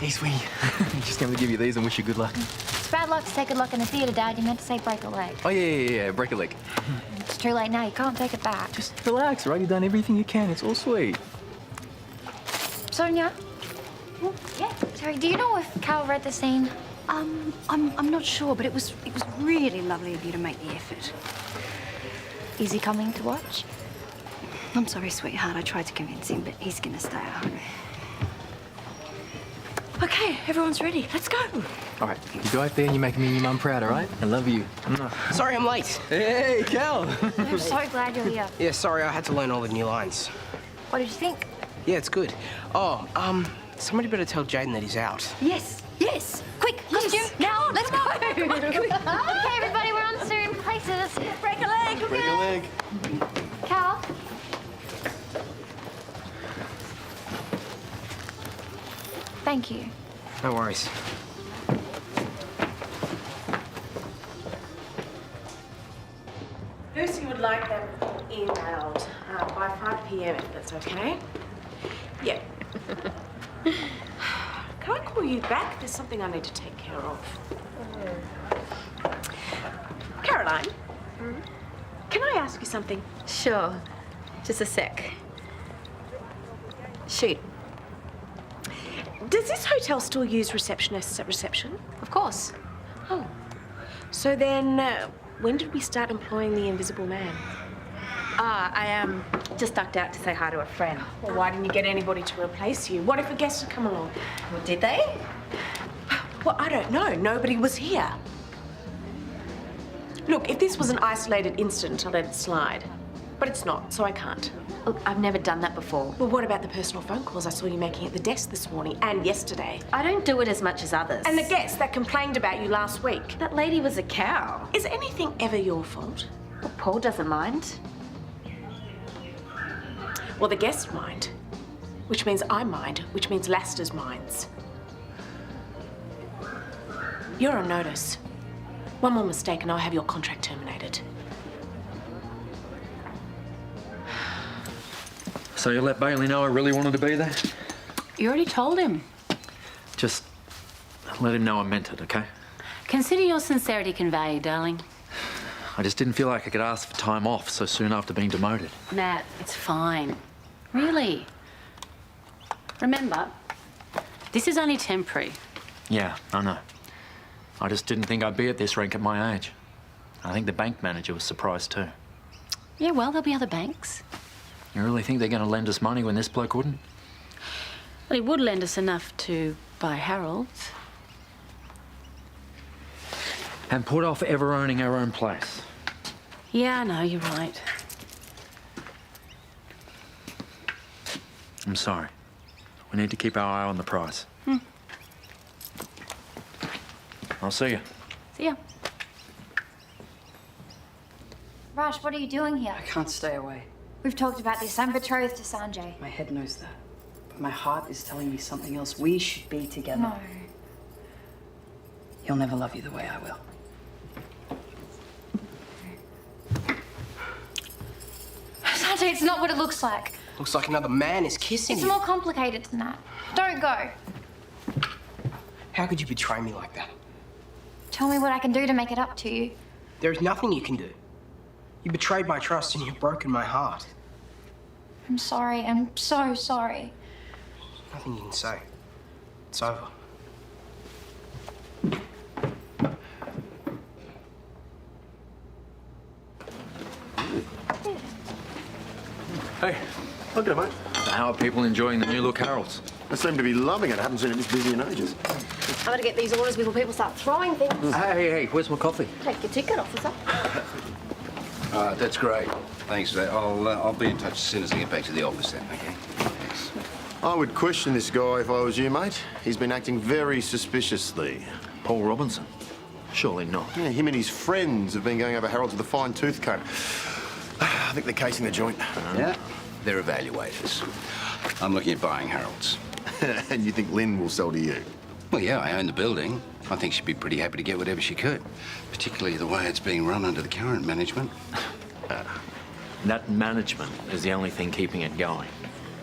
Hey, sweetie. Just came to give you these and wish you good luck. It's bad luck to say good luck in the theatre, Dad. You meant to say break a leg. Oh, yeah. Break a leg. It's too late now. You can't take it back. Just relax, right? You've done everything you can. It's all sweet. Sonya? Yeah? Sorry, do you know if Karl read the scene? I'm not sure, but it was really lovely of you to make the effort. Is he coming to watch? I'm sorry, sweetheart. I tried to convince him, but he's gonna stay at home. Okay, everyone's ready. Let's go. All right, you go out there and you make me and your mum proud, all right? I love you. Sorry I'm late. Hey, Cal. I'm so glad you're here. Yeah, sorry, I had to learn all the new lines. What did you think? Yeah, it's good. Oh, somebody better tell Jaden that he's out. Yes. Quick, costume. Now, let's go. Okay, everybody, we're on soon places. Break a leg. Break a leg. Karl? Thank you. No worries. Lucy would like them emailed by 5 p.m. if that's okay. Yeah. Can I call you back? There's something I need to take care of. Caroline, can I ask you something? Sure. Just a sec. Shoot. Does this hotel still use receptionists at reception? Of course. Oh. So then, when did we start employing the Invisible Man? I just ducked out to say hi to a friend. Well, why didn't you get anybody to replace you? What if a guest had come along? Well, did they? Well, I don't know. Nobody was here. Look, if this was an isolated incident, I'll let it slide. But it's not, so I can't. Look, I've never done that before. Well, what about the personal phone calls I saw you making at the desk this morning and yesterday? I don't do it as much as others. And the guest that complained about you last week? That lady was a cow. Is anything ever your fault? Well, Paul doesn't mind. Well, the guests mind, which means I mind, which means Laster's minds. You're on notice. One more mistake and I'll have your contract terminated. So you let Bailey know I really wanted to be there? You already told him. Just let him know I meant it, okay? Consider your sincerity conveyed, darling. I just didn't feel like I could ask for time off so soon after being demoted. Nat, it's fine. Really. Remember, this is only temporary. Yeah, I know. I just didn't think I'd be at this rank at my age. I think the bank manager was surprised too. Yeah, well, there'll be other banks. You really think they're going to lend us money when this bloke wouldn't? Well, he would lend us enough to buy Harold's. And put off ever owning our own place. Yeah, I know, you're right. I'm sorry. We need to keep our eye on the prize. I'll see you. See ya. Raj, what are you doing here? I can't stay away. We've talked about this. I'm betrothed to Sanjay. My head knows that. But my heart is telling me something else. We should be together. No. He'll never love you the way I will. Sanjay, it's not what it looks like. Looks like another man is kissing It's you. more complicated than that. Don't go. How could you betray me like that? Tell me what I can do to make it up to you. There is nothing you can do. You betrayed my trust and you've broken my heart. I'm sorry. I'm so sorry. Nothing you can say. It's over. Hey. Look at it, mate. So how are people enjoying the new look Harold's? They seem to be loving it. I haven't seen it this busy in ages. I'm going to get these orders before people start throwing things. Hey, where's my coffee? Take your ticket, officer. That's great. Thanks for that. I'll be in touch as soon as I get back to the office then, okay? Thanks. I would question this guy if I was you, mate. He's been acting very suspiciously. Paul Robinson? Surely not. Yeah, him and his friends have been going over Harold's with a fine tooth comb. I think they're casing the joint. Yeah? They're evaluators. I'm looking at buying Harold's. And you think Lynn will sell to you? Well, yeah, I own the building. I think she'd be pretty happy to get whatever she could, particularly the way it's being run under the current management. That management is the only thing keeping it going.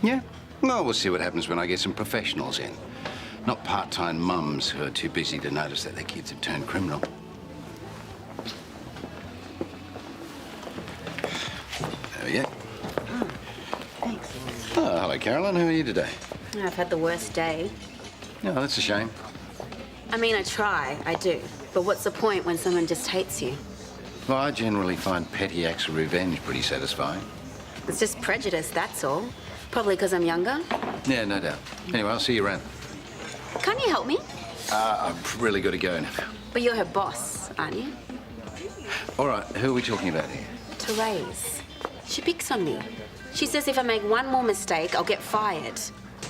Yeah? Well, we'll see what happens when I get some professionals in. Not part-time mums who are too busy to notice that their kids have turned criminal. There we go. Oh, thanks. Oh, hello, Caroline. How are you today? I've had the worst day. No, that's a shame. I mean, I try, I do. But what's the point when someone just hates you? Well, I generally find petty acts of revenge pretty satisfying. It's just prejudice, that's all. Probably because I'm younger. Yeah, no doubt. Anyway, I'll see you around. Can't you help me? I've really got to go now. But you're her boss, aren't you? All right, who are we talking about here? Therese. She picks on me. She says if I make one more mistake, I'll get fired.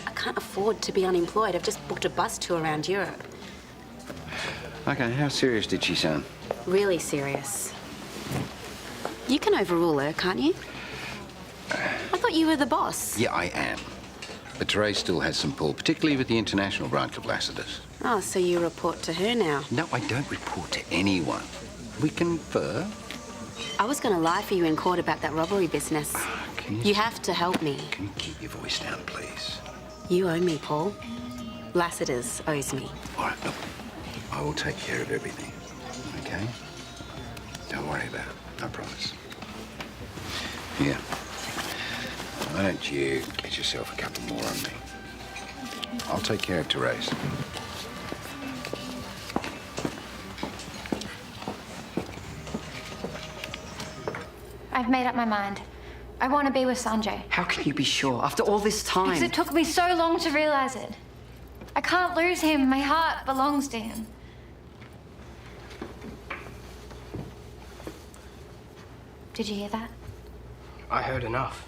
I can't afford to be unemployed. I've just booked a bus tour around Europe. Okay, how serious did she sound? Really serious. You can overrule her, can't you? I thought you were the boss. Yeah, I am. But Therese still has some pull, particularly with the international branch of Lassiter's. Oh, so you report to her now? No, I don't report to anyone. We confer. I was going to lie for you in court about that robbery business. You have to help me. Can you keep your voice down, please? You owe me, Paul. Lassiter's owes me. All right, look. I will take care of everything, okay? Don't worry about it, I promise. Here. Why don't you get yourself a couple more on me? I'll take care of Therese. I've made up my mind. I want to be with Sanjay. How can you be sure after all this time? Because it took me so long to realize it. I can't lose him. My heart belongs to him. Did you hear that? I heard enough.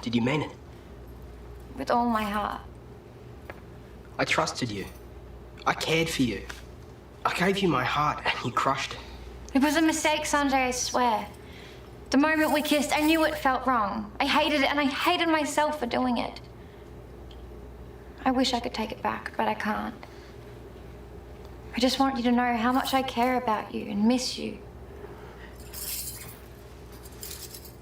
Did you mean it? With all my heart. I trusted you. I cared for you. I gave you my heart and you crushed it. It was a mistake, Sanjay, I swear. The moment we kissed, I knew it felt wrong. I hated it, and I hated myself for doing it. I wish I could take it back, but I can't. I just want you to know how much I care about you and miss you.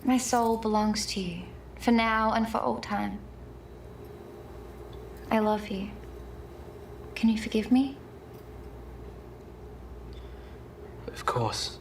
My soul belongs to you, for now and for all time. I love you. Can you forgive me? Of course.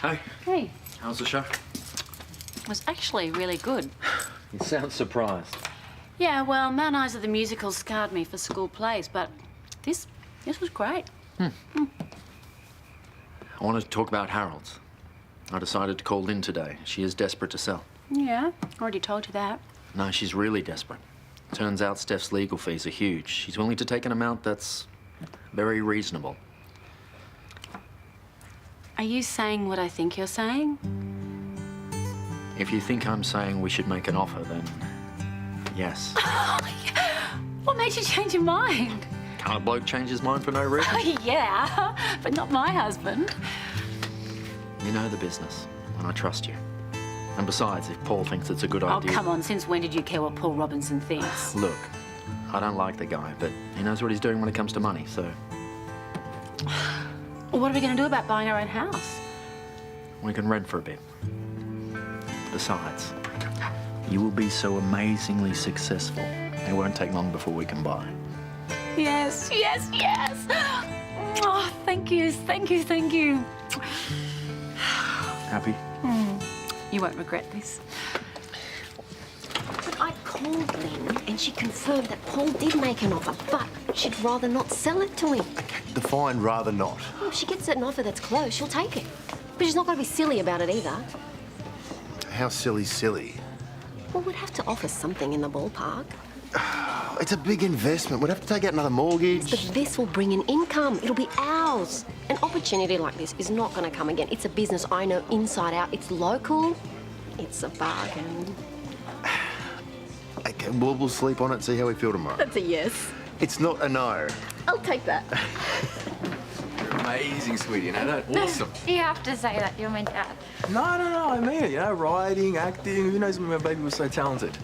Hey. Hey, How's the show? it was actually really good. You sound surprised. Yeah, well, Mount Isa the musical scarred me for school plays, but this was great. I wanted to talk about Harold's. I decided to call Lynn today. She is desperate to sell. Yeah, already told you that. No, she's really desperate. Turns out Steph's legal fees are huge. She's willing to take an amount that's very reasonable. Are you saying what I think you're saying? If you think I'm saying we should make an offer, then yes. What made you change your mind? Can't a bloke change his mind for no reason? Yeah, but not my husband. You know the business, and I trust you. And besides, if Paul thinks it's a good Oh, idea... come on, since when did you care what Paul Robinson thinks? Look, I don't like the guy, but he knows what he's doing when it comes to money, so... Well, what are we going to do about buying our own house? We can rent for a bit. Besides, you will be so amazingly successful. It won't take long before we can buy. Yes, yes, yes! Oh, thank you, thank you, thank you. Happy? You won't regret this. But I called Lynn and she confirmed that Paul did make an offer, but she'd rather not sell it to him. Defined rather not. Well, if she gets an offer that's close, she'll take it. But she's not going to be silly about it either. How silly? Well, we'd have to offer something in the ballpark. It's a big investment. We'd have to take out another mortgage. But this will bring in income. It'll be ours. An opportunity like this is not going to come again. It's a business I know inside out. It's local. It's a bargain. Okay, we'll sleep on it, see how we feel tomorrow. That's a yes. It's not a no. I'll take that. You're amazing, sweetie, you know that? Awesome. You have to say that. You're my dad. No, I mean it, you know, writing, acting, who knows when my baby was so talented?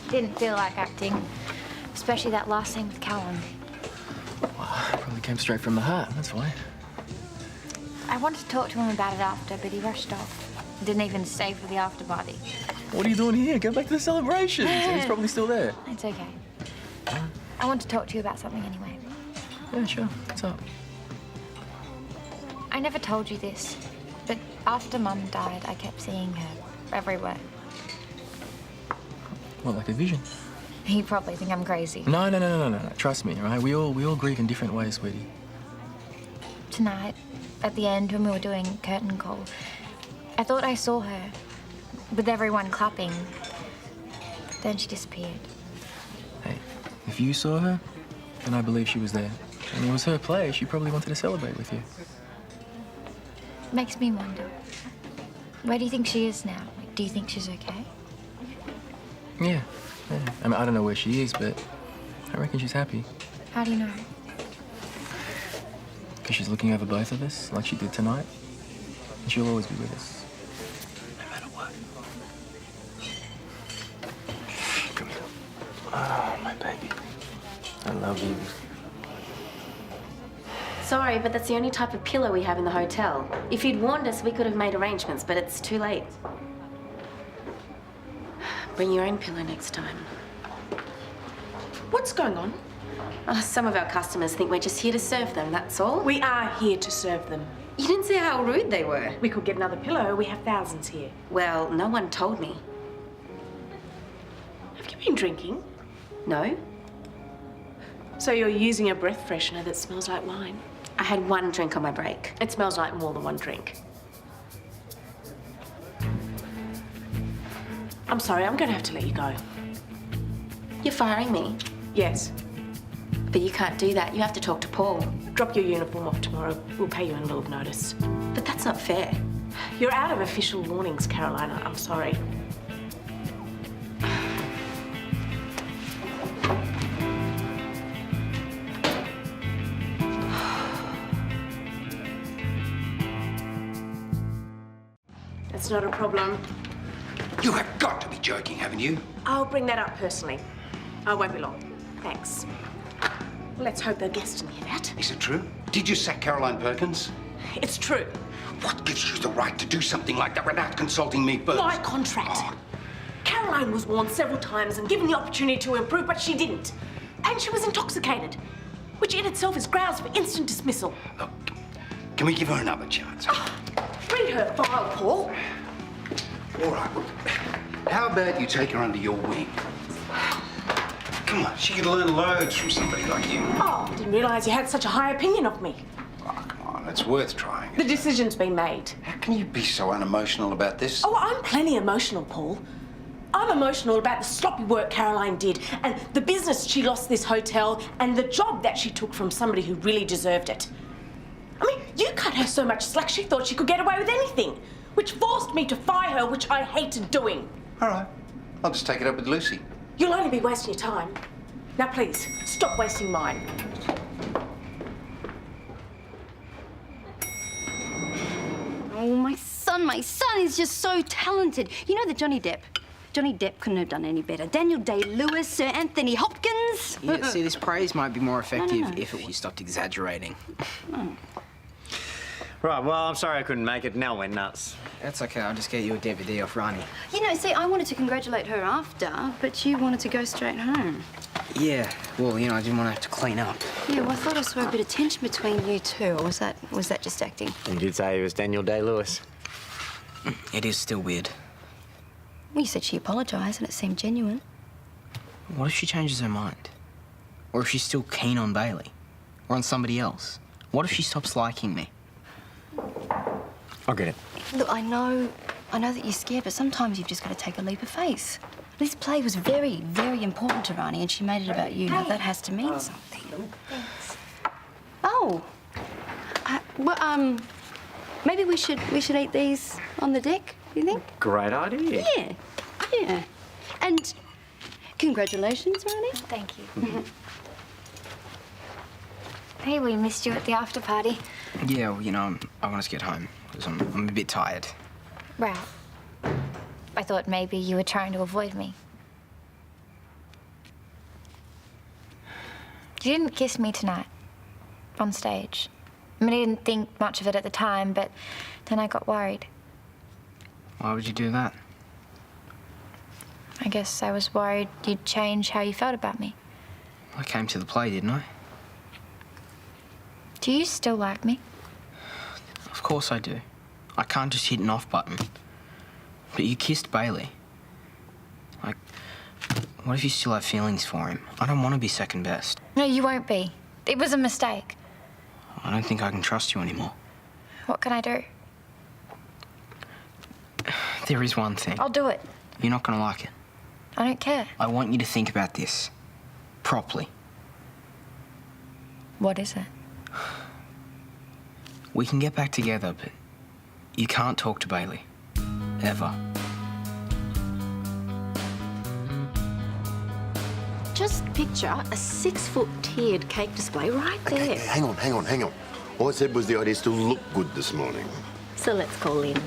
Didn't feel like acting, especially that last scene with Callum. Probably came straight from the heart, that's why. I wanted to talk to him about it after, but he rushed off. Didn't even stay for the after party. What are you doing here? Go back to the celebrations. He's probably still there. It's okay. I want to talk to you about something anyway. Yeah, sure. What's up? I never told you this, but after Mum died, I kept seeing her everywhere. What, like a vision? You probably think I'm crazy. No. Trust me, all right? We all grieve in different ways, sweetie. Tonight, at the end, when we were doing curtain call, I thought I saw her, with everyone clapping. Then she disappeared. Hey, if you saw her, then I believe she was there. And it was her play. She probably wanted to celebrate with you. Makes me wonder. Where do you think she is now? Like, do you think she's okay? Yeah. I mean, I don't know where she is, but I reckon she's happy. How do you know? Because she's looking over both of us, like she did tonight. And she'll always be with us. No matter what. Come here. Oh, my baby. I love you. Sorry, but that's the only type of pillow we have in the hotel. If you'd warned us, we could have made arrangements, but it's too late. Bring your own pillow next time. What's going on? Some of our customers think we're just here to serve them, that's all. We are here to serve them. You didn't see how rude they were. We could get another pillow. We have thousands here. Well, no one told me. Have you been drinking? No. So you're using a breath freshener that smells like wine? I had one drink on my break. It smells like more than one drink. I'm sorry, I'm going to have to let you go. You're firing me? Yes. But you can't do that. You have to talk to Paul. Drop your uniform off tomorrow. We'll pay you in lieu of notice. But that's not fair. You're out of official warnings, Carolina. I'm sorry. That's not a problem. You have got to be joking, haven't you? I'll bring that up personally. I won't be long. Thanks. Let's hope the guests didn't hear that. Is it true? Did you sack Caroline Perkins? It's true. What gives you the right to do something like that without consulting me first? My contract. Caroline was warned several times and given the opportunity to improve, but she didn't. And she was intoxicated, which in itself is grounds for instant dismissal. Look, can we give her another chance? Read her file, Paul. All right, well, how about you take her under your wing? Come on, she could learn loads from somebody like you. Oh, didn't realise you had such a high opinion of me. Oh, come on, it's worth trying. The decision's been made. How can you be so unemotional about this? Oh, I'm plenty emotional, Paul. I'm emotional about the sloppy work Caroline did and the business she lost this hotel and the job that she took from somebody who really deserved it. I mean, you cut her so much slack she thought she could get away with anything, which forced me to fire her, which I hated doing. All right, I'll just take it up with Lucy. You'll only be wasting your time. Now, please, stop wasting mine. Oh, my son is just so talented. You know that Johnny Depp couldn't have done any better. Daniel Day-Lewis, Sir Anthony Hopkins. Yeah, see, this praise might be more effective if you stopped exaggerating. Right, well, I'm sorry I couldn't make it. Nell went nuts. That's okay, I'll just get you a DVD off Ronnie. You know, see, I wanted to congratulate her after, but you wanted to go straight home. Yeah, well, you know, I didn't want to have to clean up. Yeah, well, I thought I saw a bit of tension between you two, or was that just acting? You did say he was Daniel Day-Lewis. It is still weird. Well, you said she apologised and it seemed genuine. What if she changes her mind? Or if she's still keen on Bailey? Or on somebody else? What if she stops liking me? I'll get it. Look, I know that you're scared, but sometimes you've just got to take a leap of faith. This play was very, very important to Rani, and she made it about you. Now that has to mean something. Thanks. Oh. Well, maybe we should eat these on the deck, you think? Great idea. Yeah. Yeah. And congratulations, Rani. Thank you. Hey, we missed you at the after party. Yeah, well, you know, I want us to get home because I'm a bit tired. Right. I thought maybe you were trying to avoid me. You didn't kiss me tonight on stage. I mean, I didn't think much of it at the time, but then I got worried. Why would you do that? I guess I was worried you'd change how you felt about me. I came to the play, didn't I? Do you still like me? Of course I do. I can't just hit an off button. But you kissed Bailey. Like, what if you still have feelings for him? I don't want to be second best. No, you won't be. It was a mistake. I don't think I can trust you anymore. What can I do? There is one thing. I'll do it. You're not going to like it. I don't care. I want you to think about this properly. What is it? We can get back together, but you can't talk to Bailey. Ever. Just picture a 6-foot tiered cake display right there. Okay, hang on. All I said was the idea still looked good this morning. So let's call in.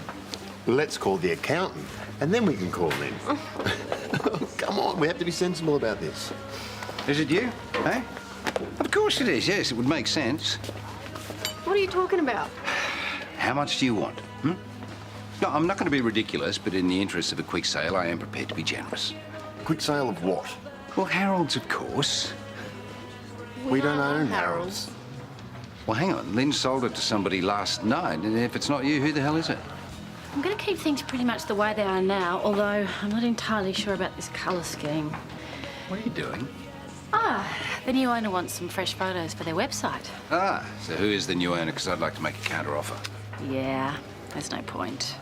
Let's call the accountant, and then we can call in. Come on, we have to be sensible about this. Is it you, eh? Of course it is, yes, it would make sense. What are you talking about? How much do you want, No, I'm not going to be ridiculous, but in the interest of a quick sale, I am prepared to be generous. Quick sale of what? Well, Harold's, of course. We don't own Harold's. Well, hang on. Lynn sold it to somebody last night, and if it's not you, who the hell is it? I'm going to keep things pretty much the way they are now, although I'm not entirely sure about this colour scheme. What are you doing? The new owner wants some fresh photos for their website. So who is the new owner? Because I'd like to make a counter-offer. Yeah, there's no point.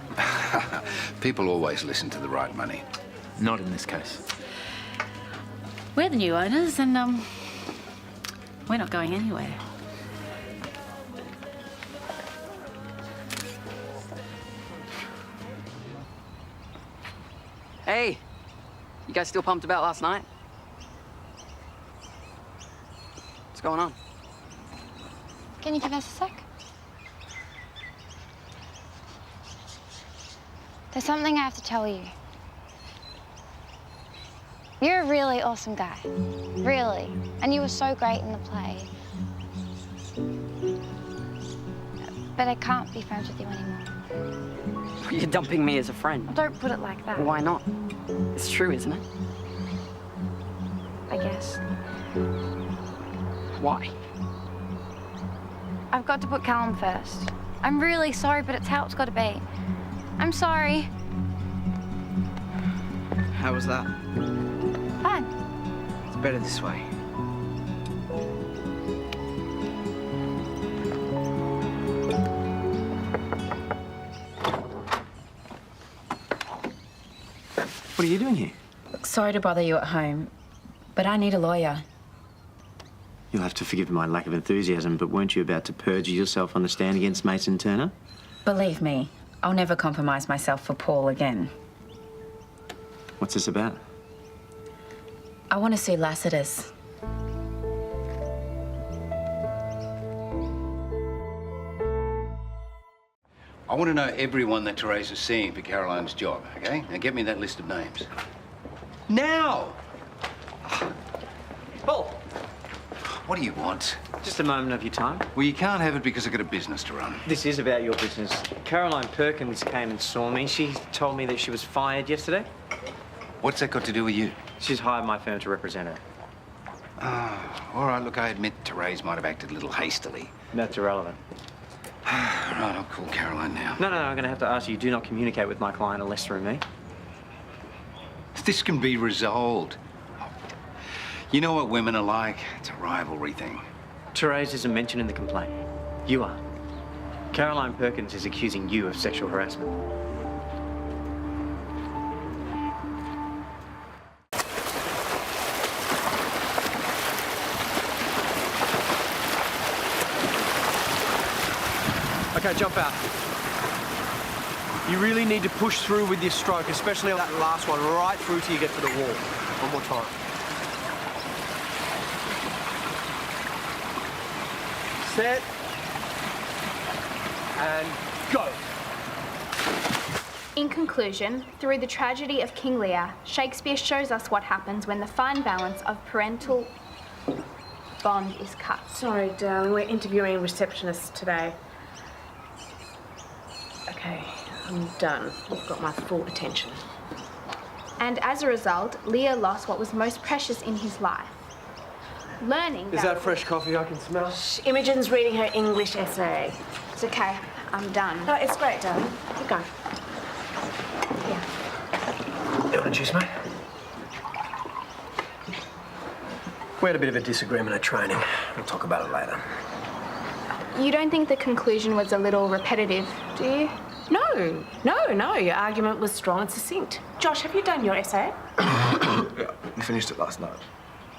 People always listen to the right money. Not in this case. We're the new owners, and we're not going anywhere. Hey, you guys still pumped about last night? What's going on? Can you give us a sec? There's something I have to tell you. You're a really awesome guy. Really. And you were so great in the play. But I can't be friends with you anymore. You're dumping me as a friend. Don't put it like that. Why not? It's true, isn't it? I guess. Why? I've got to put Callum first. I'm really sorry, but it's how it's got to be. I'm sorry. How was that? Fine. It's better this way. What are you doing here? Sorry to bother you at home, but I need a lawyer. You'll have to forgive my lack of enthusiasm, but weren't you about to perjure yourself on the stand against Mason Turner? Believe me, I'll never compromise myself for Paul again. What's this about? I want to sue Lassiter's. I want to know everyone that Teresa's seeing for Caroline's job, okay? Now get me that list of names. Now! Paul! What do you want? Just a moment of your time. Well, you can't have it because I've got a business to run. This is about your business. Caroline Perkins came and saw me. She told me that she was fired yesterday. What's that got to do with you? She's hired my firm to represent her. All right, look, I admit Therese might have acted a little hastily. That's irrelevant. Right, I'll call Caroline now. No, I'm going to have to ask you, do not communicate with my client unless through me. This can be resolved. You know what women are like? It's a rivalry thing. Therese isn't mentioned in the complaint. You are. Caroline Perkins is accusing you of sexual harassment. Okay, jump out. You really need to push through with your stroke, especially on that last one, right through till you get to the wall. One more time. Set. And go. In conclusion, through the tragedy of King Lear, Shakespeare shows us what happens when the fine balance of parental bond is cut. Sorry, darling, we're interviewing receptionists today. Okay, I'm done. You've got my full attention. And as a result, Lear lost what was most precious in his life. Learning Is that fresh coffee I can smell? Imogen's reading her English essay. It's okay, I'm done. No, it's great, darling. Keep going. You want a juice, mate? We had a bit of a disagreement at training. We'll talk about it later. You don't think the conclusion was a little repetitive, do you? No. Your argument was strong and succinct. Josh, have you done your essay? Yeah, we finished it last night.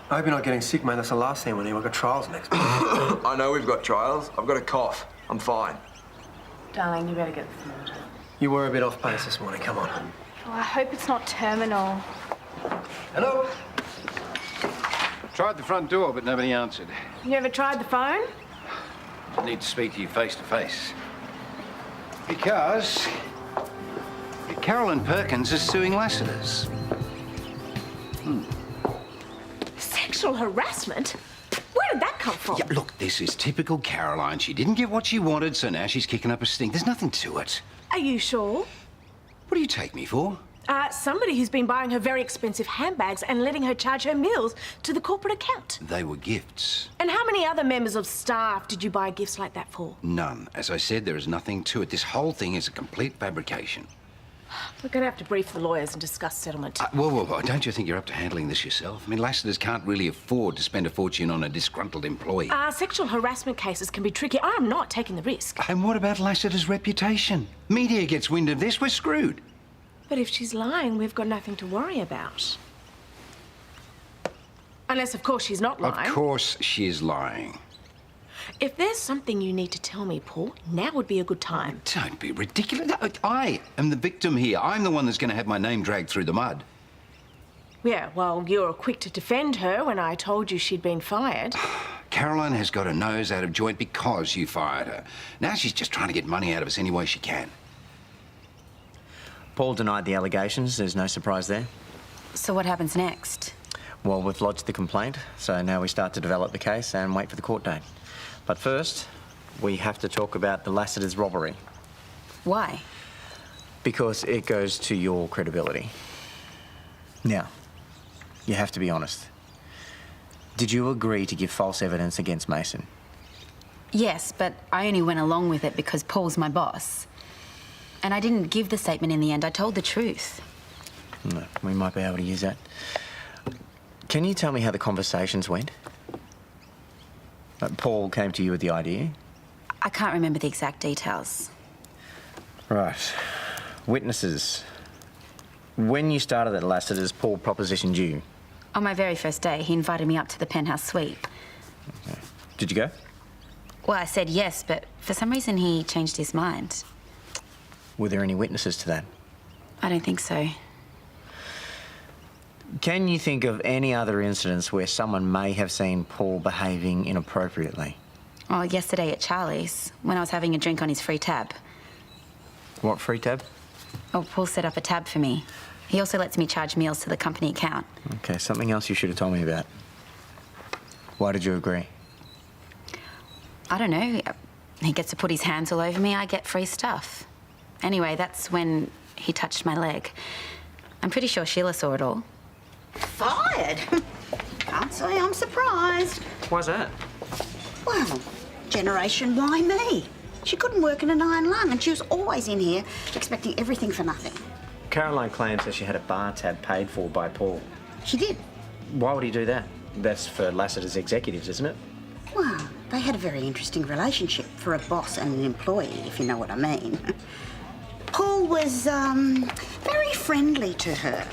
I hope you're not getting sick, mate. That's the last thing we need. We've got trials next month. I know we've got trials. I've got a cough. I'm fine. Darling, you better get the food. You were a bit off pace this morning. Come on. Oh, I hope it's not terminal. Hello? Tried the front door, but nobody answered. You ever tried the phone? I need to speak to you face to face. Because Karl and Perkins are suing Lassiter's. Sexual harassment? Where did that come from? Yeah, look, this is typical Caroline. She didn't get what she wanted, so now she's kicking up a stink. There's nothing to it. Are you sure? What do you take me for? Somebody who's been buying her very expensive handbags and letting her charge her meals to the corporate account. They were gifts. And how many other members of staff did you buy gifts like that for? None. As I said, there is nothing to it. This whole thing is a complete fabrication. We're going to have to brief the lawyers and discuss settlement. Well, don't you think you're up to handling this yourself? I mean, Lassiter's can't really afford to spend a fortune on a disgruntled employee. Sexual harassment cases can be tricky. I am not taking the risk. And what about Lassiter's reputation? Media gets wind of this, we're screwed. But if she's lying, we've got nothing to worry about. Unless, of course, she's not lying. Of course she is lying. If there's something you need to tell me, Paul, now would be a good time. Don't be ridiculous. I am the victim here. I'm the one that's going to have my name dragged through the mud. Yeah, well, you were quick to defend her when I told you she'd been fired. Caroline has got her nose out of joint because you fired her. Now she's just trying to get money out of us any way she can. Paul denied the allegations. There's no surprise there. So what happens next? Well, we've lodged the complaint, so now we start to develop the case and wait for the court date. But first, we have to talk about the Lassiter's robbery. Why? Because it goes to your credibility. Now, you have to be honest. Did you agree to give false evidence against Mason? Yes, but I only went along with it because Paul's my boss. And I didn't give the statement in the end. I told the truth. No, we might be able to use that. Can you tell me how the conversations went? Paul came to you with the idea? I can't remember the exact details. Right. Witnesses. When you started at Lassiter's, Paul propositioned you. On my very first day, he invited me up to the penthouse suite. Okay. Did you go? Well, I said yes, but for some reason he changed his mind. Were there any witnesses to that? I don't think so. Can you think of any other incidents where someone may have seen Paul behaving inappropriately? Oh, yesterday at Charlie's, when I was having a drink on his free tab. What free tab? Oh, Paul set up a tab for me. He also lets me charge meals to the company account. Okay, something else you should have told me about. Why did you agree? I don't know. He gets to put his hands all over me, I get free stuff. Anyway, that's when he touched my leg. I'm pretty sure Sheila saw it all. Fired? Can't say I'm surprised. Why's that? Well, Generation Y me. She couldn't work in an iron lung and she was always in here expecting everything for nothing. Caroline claims that she had a bar tab paid for by Paul. She did. Why would he do that? That's for Lassiter's executives, isn't it? Well, they had a very interesting relationship for a boss and an employee, if you know what I mean. Paul was, very friendly to her.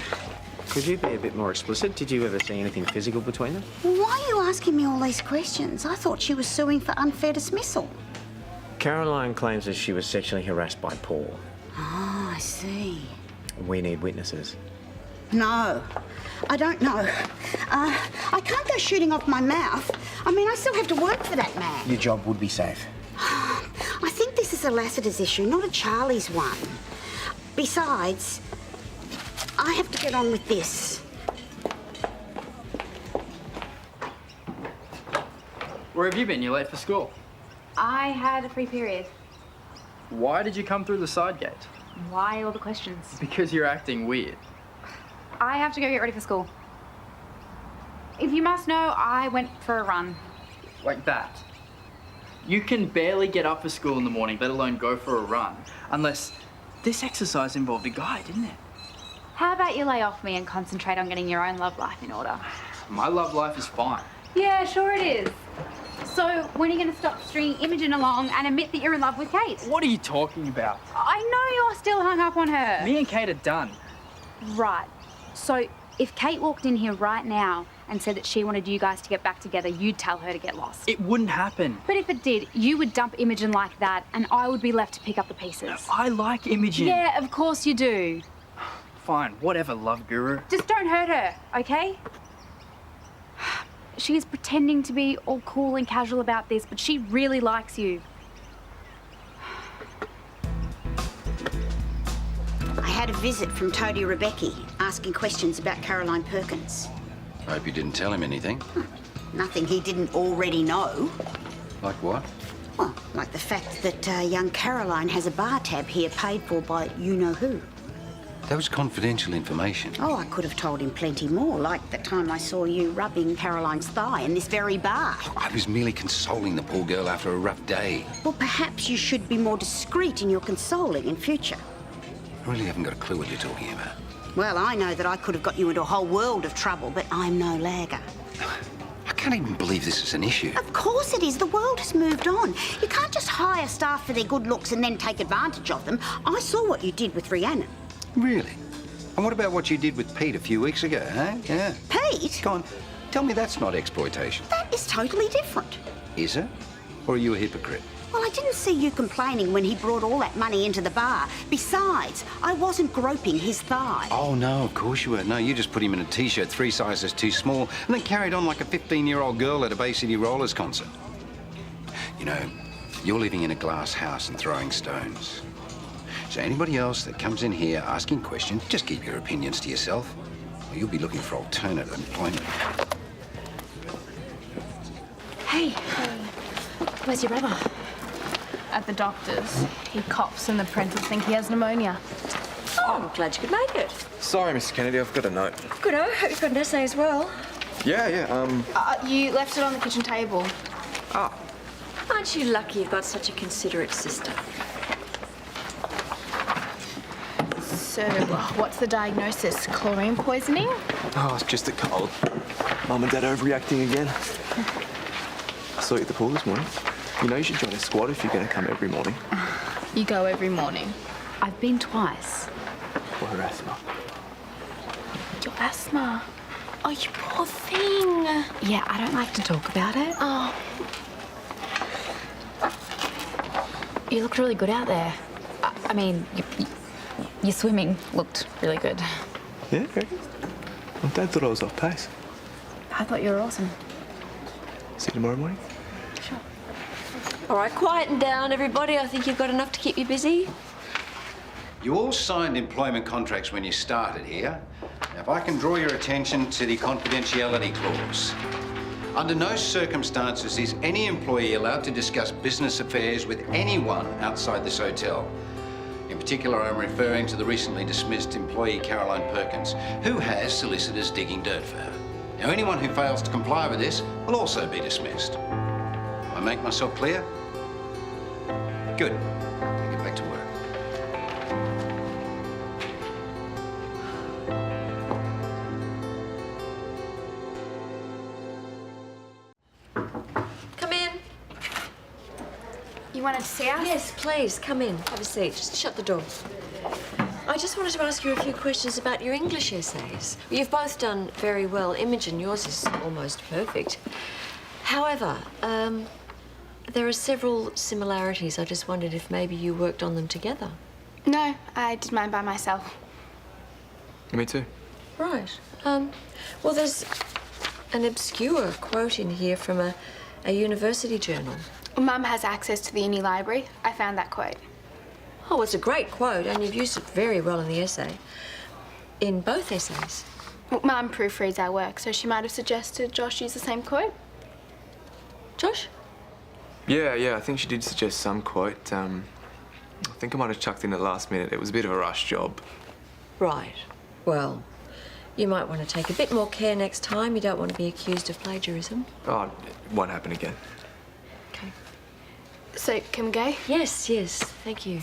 Could you be a bit more explicit? Did you ever see anything physical between them? Why are you asking me all these questions? I thought she was suing for unfair dismissal. Caroline claims that she was sexually harassed by Paul. Oh, I see. We need witnesses. No, I don't know. I can't go shooting off my mouth. I mean, I still have to work for that man. Your job would be safe. I think this is a Lassiter's issue, not a Charlie's one. Besides, I have to get on with this. Where have you been? You're late for school. I had a free period. Why did you come through the side gate? Why all the questions? Because you're acting weird. I have to go get ready for school. If you must know, I went for a run. Like that. You can barely get up for school in the morning, let alone go for a run. Unless this exercise involved a guy, didn't it? How about you lay off me and concentrate on getting your own love life in order? My love life is fine. Yeah, sure it is. So, when are you going to stop stringing Imogen along and admit that you're in love with Kate? What are you talking about? I know you're still hung up on her. Me and Kate are done. Right. So, if Kate walked in here right now and said that she wanted you guys to get back together, you'd tell her to get lost. It wouldn't happen. But if it did, you would dump Imogen like that and I would be left to pick up the pieces. I like Imogen. Yeah, of course you do. Fine, whatever, love guru. Just don't hurt her, okay? She is pretending to be all cool and casual about this, but she really likes you. I had a visit from Toadie Rebecchi asking questions about Caroline Perkins. I hope you didn't tell him anything. Nothing he didn't already know. Like what? Well, like the fact that young Caroline has a bar tab here paid for by you-know-who. That was confidential information. Oh, I could have told him plenty more, like the time I saw you rubbing Caroline's thigh in this very bar. I was merely consoling the poor girl after a rough day. Well, perhaps you should be more discreet in your consoling in future. I really haven't got a clue what you're talking about. Well, I know that I could have got you into a whole world of trouble, but I'm no lagger. I can't even believe this is an issue. Of course it is. The world has moved on. You can't just hire staff for their good looks and then take advantage of them. I saw what you did with Rhiannon. Really? And what about what you did with Pete a few weeks ago, huh? Yeah. Pete? Go on, tell me that's not exploitation. That is totally different. Is it? Or are you a hypocrite? Well, I didn't see you complaining when he brought all that money into the bar. Besides, I wasn't groping his thigh. Oh, no, of course you weren't. No, you just put him in a T-shirt 3 sizes too small and then carried on like a 15-year-old girl at a Bay City Rollers concert. You know, you're living in a glass house and throwing stones. So anybody else that comes in here asking questions, just keep your opinions to yourself, or you'll be looking for alternative employment. Hey. Where's your brother? At the doctor's. He coughs and the apprentices think he has pneumonia. Oh, I'm glad you could make it. Sorry, Mr. Kennedy, I've got a note. Good, I hope you've got an essay as well. Yeah, You left it on the kitchen table. Oh. Aren't you lucky you've got such a considerate sister? So, what's the diagnosis? Chlorine poisoning? Oh, it's just a cold. Mum and Dad overreacting again. I saw you at the pool this morning. You know you should join a squad if you're going to come every morning. You go every morning. I've been twice. For her asthma. Your asthma. Oh, you poor thing. Yeah, I don't like to talk about it. Oh. You look really good out there. I mean, your swimming looked really good. Yeah, very good. Well, Dad thought I was off pace. I thought you were awesome. See you tomorrow morning? Sure. All right, quieten down, everybody. I think you've got enough to keep you busy. You all signed employment contracts when you started here. Now, if I can draw your attention to the confidentiality clause. Under no circumstances is any employee allowed to discuss business affairs with anyone outside this hotel. In particular, I'm referring to the recently dismissed employee Caroline Perkins, who has solicitors digging dirt for her. Now, anyone who fails to comply with this will also be dismissed. I make myself clear? Good. I'll get back to work. Come in. You wanted to see us? Yes, please, come in. Have a seat. Just shut the door. I just wanted to ask you a few questions about your English essays. You've both done very well. Imogen, yours is almost perfect. However, There are several similarities. I just wondered if maybe you worked on them together. No, I did mine by myself. Me too. Right. Well, there's an obscure quote in here from a university journal. Mum has access to the uni library. I found that quote. Oh, it's a great quote, and you've used it very well in the essay. In both essays. Well, Mum proofreads our work, so she might have suggested Josh use the same quote. Josh? Yeah, I think she did suggest some quote. I think I might have chucked in at last minute. It was a bit of a rush job. Right. Well, you might want to take a bit more care next time. You don't want to be accused of plagiarism. Oh, it won't happen again. Okay. So, can we go? Yes, thank you.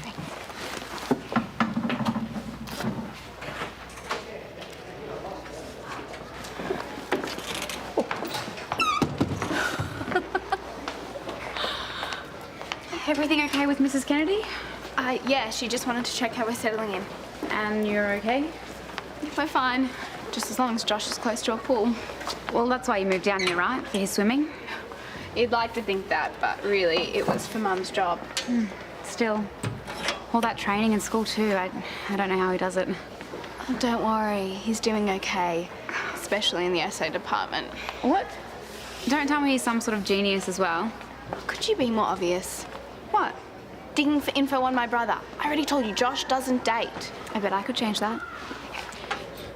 Everything okay with Mrs. Kennedy? Yeah, she just wanted to check how we're settling in. And you're okay? We're fine. Just as long as Josh is close to a pool. Well, that's why you moved down here, right? For his swimming? You'd like to think that, but really, it was for Mum's job. Still. All that training in school, too. I don't know how he does it. Oh, don't worry. He's doing okay. Especially in the essay department. What? Don't tell me he's some sort of genius as well. Could you be more obvious? What? Digging for info on my brother. I already told you, Josh doesn't date. I bet I could change that.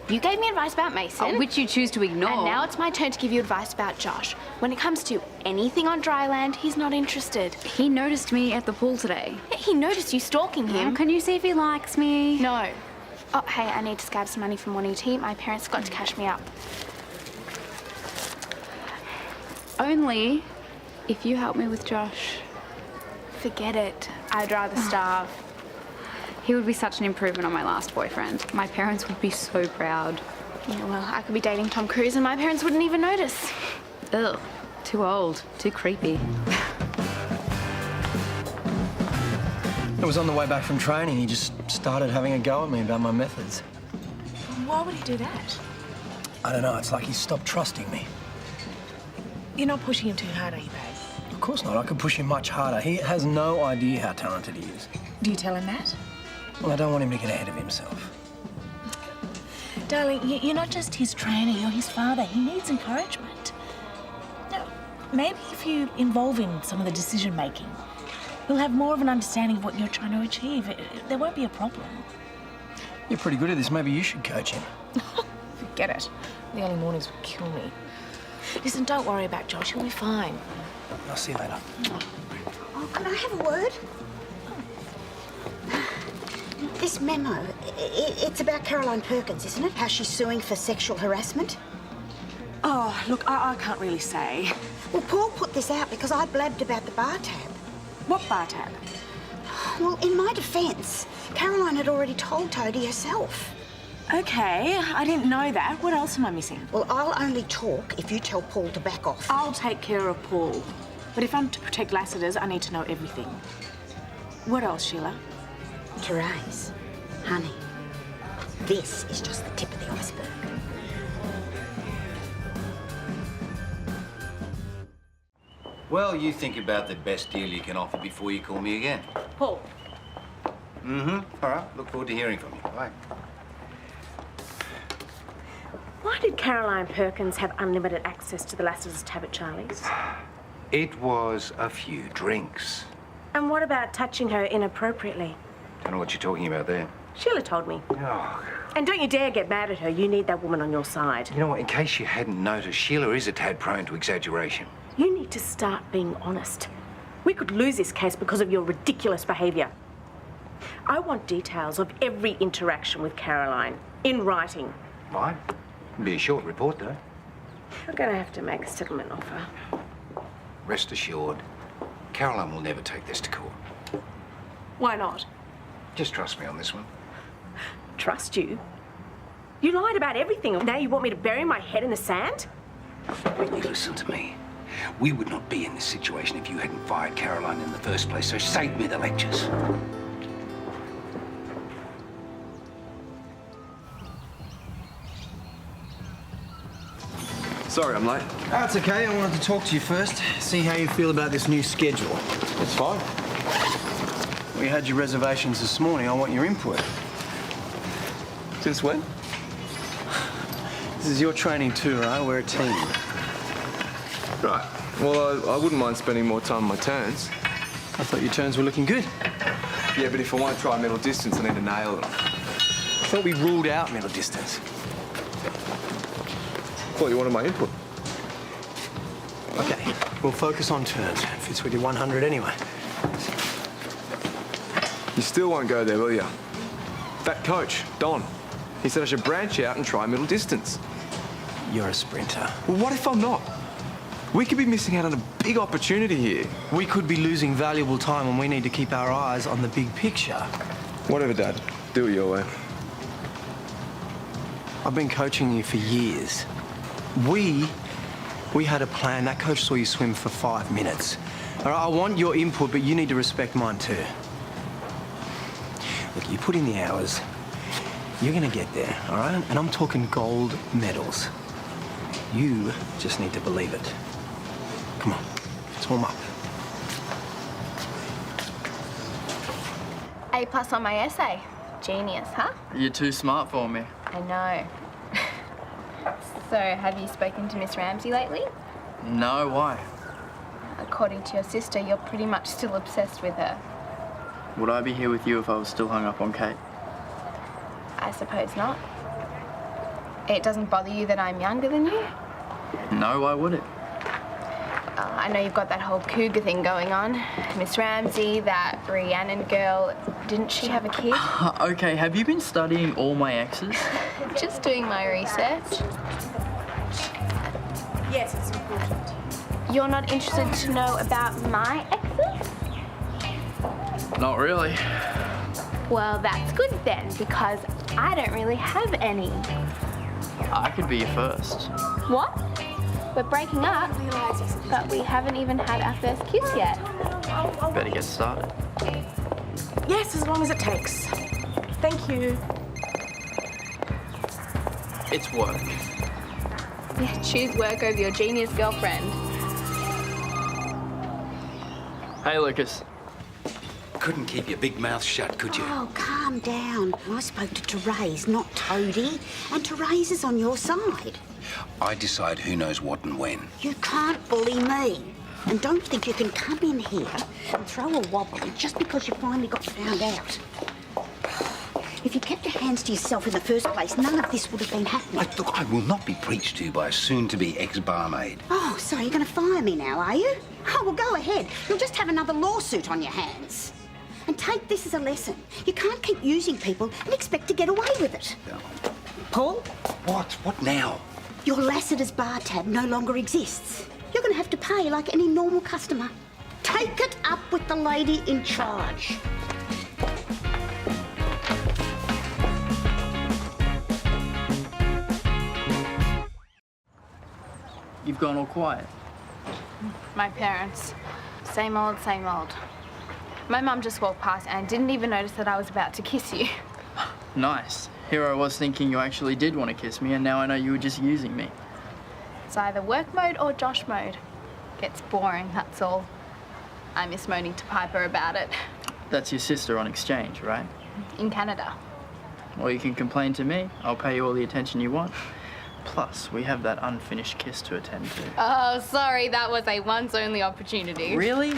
You gave me advice about Mason. Which you choose to ignore. And now it's my turn to give you advice about Josh. When it comes to anything on dry land, he's not interested. He noticed me at the pool today. Yeah, he noticed you stalking him. Can you see if he likes me? No. Oh, hey, I need to scab some money from morning tea. My parents got to cash me up. Only if you help me with Josh. Forget it. I'd rather starve. He would be such an improvement on my last boyfriend. My parents would be so proud. Yeah, well, I could be dating Tom Cruise and my parents wouldn't even notice. Ugh, too old, too creepy. It was on the way back from training. He just started having a go at me about my methods. Why would he do that? I don't know. It's like he stopped trusting me. You're not pushing him too hard, are you, babe? Of course not. I could push him much harder. He has no idea how talented he is. Do you tell him that? Well, I don't want him to get ahead of himself. Darling, you're not just his trainer, you're his father. He needs encouragement. Now, maybe if you involve him in some of the decision-making, he'll have more of an understanding of what you're trying to achieve. There won't be a problem. You're pretty good at this. Maybe you should coach him. Forget it. The early mornings would kill me. Listen, don't worry about Josh. He'll be fine. I'll see you later. Oh, can I have a word? This memo, it's about Caroline Perkins, isn't it? How she's suing for sexual harassment? Oh, look, I can't really say. Well, Paul put this out because I blabbed about the bar tab. What bar tab? Well, in my defence, Caroline had already told Toadie herself. Okay, I didn't know that. What else am I missing? Well, I'll only talk if you tell Paul to back off. I'll take care of Paul. But if I'm to protect Lassiter's, I need to know everything. What else, Sheila? Therese, honey, this is just the tip of the iceberg. Well, you think about the best deal you can offer before you call me again. Paul. All right. Look forward to hearing from you. Bye. Why did Caroline Perkins have unlimited access to the Lassiter's tab at Charlie's? It was a few drinks. And what about touching her inappropriately? Don't know what you're talking about there. Sheila told me. Oh. And don't you dare get mad at her. You need that woman on your side. You know what? In case you hadn't noticed, Sheila is a tad prone to exaggeration. You need to start being honest. We could lose this case because of your ridiculous behaviour. I want details of every interaction with Caroline, in writing. Fine. Be a short report, though. I'm going to have to make a settlement offer. Rest assured, Caroline will never take this to court. Why not? Just trust me on this one. Trust you? You lied about everything. Now you want me to bury my head in the sand? You listen to me. We would not be in this situation if you hadn't fired Caroline in the first place, so save me the lectures. Sorry I'm late. That's okay. I wanted to talk to you first, see how you feel about this new schedule. It's fine. We had your reservations this morning. I want your input. Since when? This is your training too, right? We're a team. Right. Well, I wouldn't mind spending more time on my turns. I thought your turns were looking good. Yeah, but if I want to try middle distance, I need to nail them. I thought we ruled out middle distance. Thought you wanted my input. Okay, we'll focus on turns. Fits with your 100 anyway. You still won't go there, will you? That coach, Don, he said I should branch out and try middle distance. You're a sprinter. Well, what if I'm not? We could be missing out on a big opportunity here. We could be losing valuable time and we need to keep our eyes on the big picture. Whatever, Dad. Do it your way. I've been coaching you for years. We had a plan. That coach saw you swim for 5 minutes. All right, I want your input, but you need to respect mine too. Look, you put in the hours, you're gonna get there, all right? And I'm talking gold medals. You just need to believe it. Come on, let's warm up. A+ on my essay. Genius, huh? You're too smart for me. I know. So, have you spoken to Miss Ramsay lately? No, why? According to your sister, you're pretty much still obsessed with her. Would I be here with you if I was still hung up on Kate? I suppose not. It doesn't bother you that I'm younger than you? No, why would it? I know you've got that whole cougar thing going on. Miss Ramsay, that Rhiannon girl, didn't she have a kid? Okay, have you been studying all my exes? Just doing my research. Yes, it's important. You're not interested to know about my exes? Not really. Well, that's good then, because I don't really have any. I could be your first. What? We're breaking up, but we haven't even had our first kiss yet. Better get started. Yes, as long as it takes. Thank you. It's work. Yeah, choose work over your genius girlfriend. Hey, Lucas. Couldn't keep your big mouth shut, could you? Oh, calm down. I spoke to Therese, not Toadie, and Therese is on your side. I decide who knows what and when. You can't bully me. And don't think you can come in here and throw a wobbly just because you finally got found out. If you kept your hands to yourself in the first place, none of this would have been happening. Look, I will not be preached to by a soon-to-be ex-barmaid. Oh, so you're going to fire me now, are you? Oh, well, go ahead. You'll just have another lawsuit on your hands. And take this as a lesson. You can't keep using people and expect to get away with it. No. Paul? What? What now? Your Lassiter's bar tab no longer exists. You're going to have to pay like any normal customer. Take it up with the lady in charge. You've gone all quiet. My parents. Same old, same old. My mum just walked past and didn't even notice that I was about to kiss you. Nice. Here I was thinking you actually did want to kiss me, and now I know you were just using me. It's either work mode or Josh mode. Gets boring, that's all. I miss moaning to Piper about it. That's your sister on exchange, right? In Canada. Well, you can complain to me. I'll pay you all the attention you want. Plus, we have that unfinished kiss to attend to. Oh, sorry, that was a once-only opportunity. Really?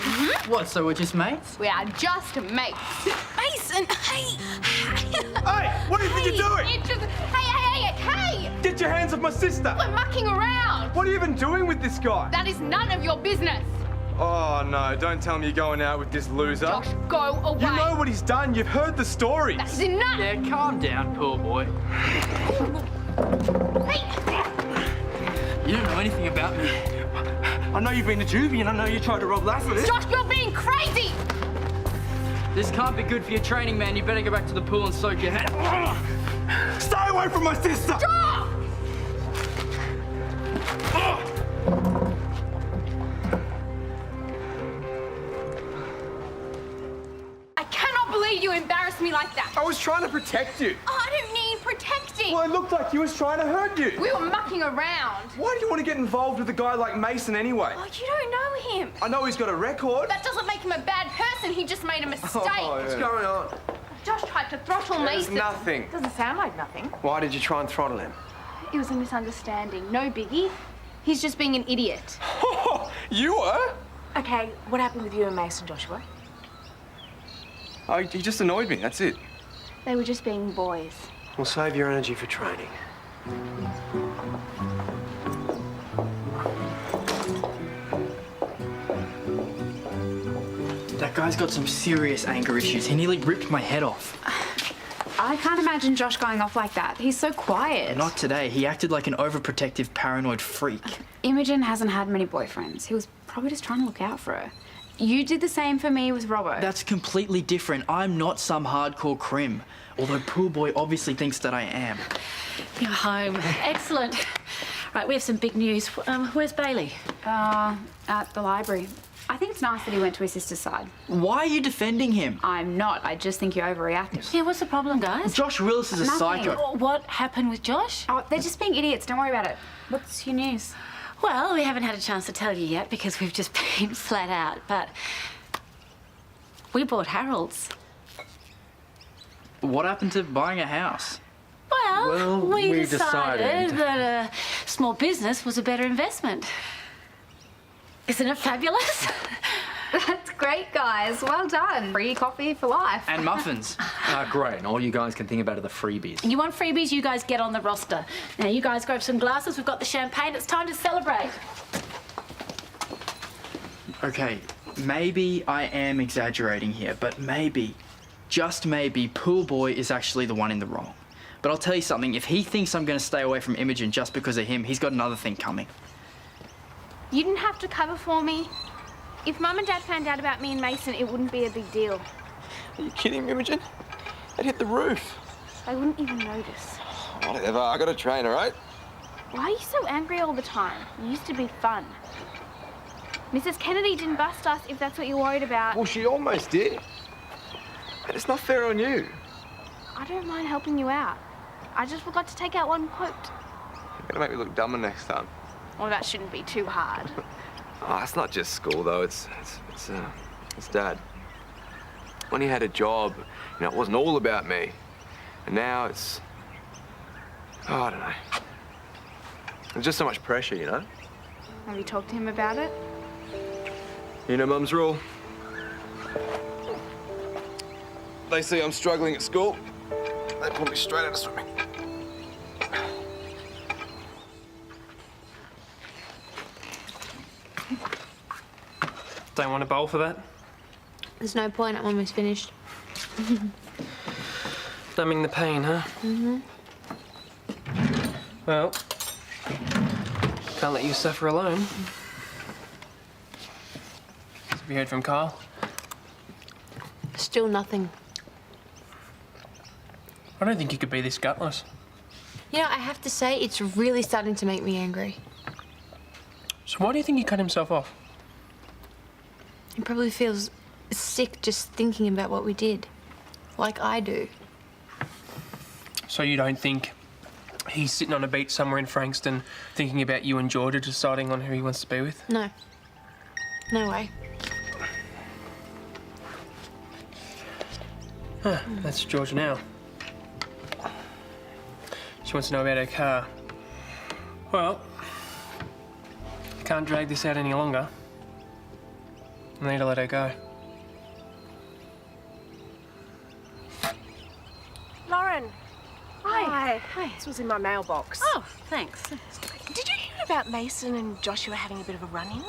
What, so we're just mates? We are just mates. Mason, hey! Hey, what do you think you're doing? Hey! Get your hands off my sister! We're mucking around! What are you even doing with this guy? That is none of your business. Oh, no, don't tell me you're going out with this loser. Josh, go away. You know what he's done. You've heard the stories. That's enough. Yeah, calm down, poor boy. You don't know anything about me. I know you've been to juvie and I know you tried to rob Lassiter. Josh, you're being crazy! This can't be good for your training, man. You better go back to the pool and soak your head. Stay away from my sister! Stop! I cannot believe you embarrassed me like that. I was trying to protect you. Oh, I don't need protecting. doing? Well, it looked like he was trying to hurt you. We were mucking around. Why do you want to get involved with a guy like Mason anyway? Oh, you don't know him. I know he's got a record. That doesn't make him a bad person. He just made a mistake. Oh, yeah. What's going on? Josh tried to throttle There's Mason. nothing. Doesn't sound like nothing. Why did you try and throttle him? It was a misunderstanding. No biggie. He's just being an idiot. You were? Okay, what happened with you and Mason, Joshua? Oh, he just annoyed me, that's it. They were just being boys. We'll save your energy for training. That guy's got some serious anger issues. He nearly ripped my head off. I can't imagine Josh going off like that. He's so quiet. Not today. He acted like an overprotective, paranoid freak. Imogen hasn't had many boyfriends. He was probably just trying to look out for her. You did the same for me with Robbo. That's completely different. I'm not some hardcore crim. Although Pool Boy obviously thinks that I am. You're home. Excellent. Right, we have some big news. Where's Bailey? At the library. I think it's nice that he went to his sister's side. Why are you defending him? I'm not. I just think you overreacted. Yeah, what's the problem, guys? Josh Willis is a psycho. What happened with Josh? Oh, they're just being idiots. Don't worry about it. What's your news? Well, we haven't had a chance to tell you yet because we've just been flat out, but we bought Harold's. What happened to buying a house? Well, we decided that a small business was a better investment. Isn't it fabulous? That's great, guys. Well done. Free coffee for life. And muffins. Great. And all you guys can think about are the freebies. You want freebies, you guys get on the roster. Now, you guys grab some glasses. We've got the champagne. It's time to celebrate. Okay, maybe I am exaggerating here, but maybe, just maybe, Pool Boy is actually the one in the wrong. But I'll tell you something, if he thinks I'm going to stay away from Imogen just because of him, he's got another thing coming. You didn't have to cover for me. If Mum and Dad found out about me and Mason, it wouldn't be a big deal. Are you kidding me, Imogen? It hit the roof. They wouldn't even notice. Whatever, I got a train, all right? Why are you so angry all the time? You used to be fun. Mrs. Kennedy didn't bust us if that's what you're worried about. Well, she almost did. And it's not fair on you. I don't mind helping you out. I just forgot to take out one quote. You're gonna make me look dumber next time. Well, that shouldn't be too hard. Oh, it's not just school, though. It's Dad. When he had a job, you know, it wasn't all about me. And now it's... Oh, I don't know. There's just so much pressure, you know? Have you talked to him about it? You know Mum's rule. They see I'm struggling at school, they pull me straight out of swimming. Don't want a bowl for that? There's no point. I'm almost finished. Numbing the pain, huh? Mm-hmm. Well, can't let you suffer alone. Have you heard from Karl? Still nothing. I don't think he could be this gutless. You know, I have to say, it's really starting to make me angry. So why do you think he cut himself off? He probably feels sick just thinking about what we did. Like I do. So you don't think he's sitting on a beach somewhere in Frankston thinking about you and Georgia deciding on who he wants to be with? No. No way. Huh, that's Georgia now. She wants to know about her car. Well, can't drag this out any longer. I need to let her go. Lauren. Hi. Hi. This was in my mailbox. Oh, thanks. Did you hear about Mason and Joshua having a bit of a run-in?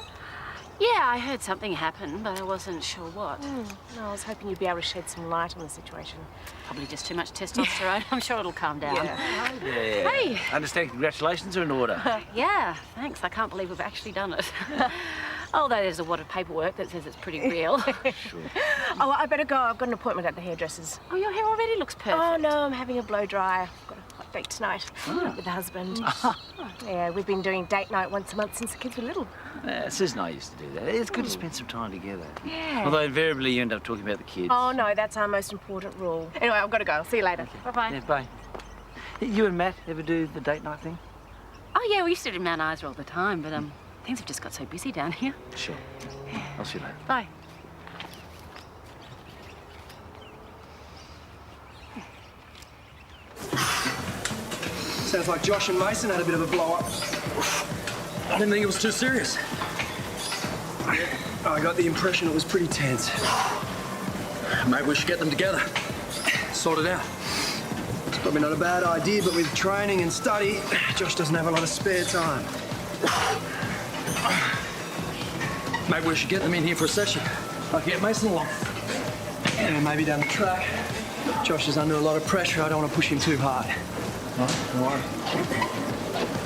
Yeah, I heard something happen, but I wasn't sure what. No, I was hoping you'd be able to shed some light on the situation. Probably just too much testosterone. I'm sure it'll calm down. Yeah. Hey. Understand congratulations are in order. Yeah, thanks. I can't believe we've actually done it. Although there's a wad of paperwork that says it's pretty real. Oh, I better go. I've got an appointment at the hairdresser's. Oh, your hair already looks perfect. Oh, no, I'm having a blow dry. I've got a hot date tonight with the husband. Yeah, we've been doing date night once a month since the kids were little. Yeah, Sis and I used to do that. It's good to spend some time together. Yeah. Although invariably you end up talking about the kids. Oh, no, that's our most important rule. Anyway, I've got to go. I'll see you later. Bye-bye. Yeah, bye. You and Matt ever do the date night thing? Oh, yeah, we used to do Mount Isa all the time, but things have just got so busy down here. Sure. I'll see you later. Bye. Sounds like Josh and Mason had a bit of a blow-up. I didn't think it was too serious. I got the impression it was pretty tense. Maybe we should get them together. Sort it out. It's probably not a bad idea, but with training and study, Josh doesn't have a lot of spare time. Maybe we should get them in here for a session. I can get Mason along. And maybe down the track. Josh is under a lot of pressure. I don't want to push him too hard. Don't worry.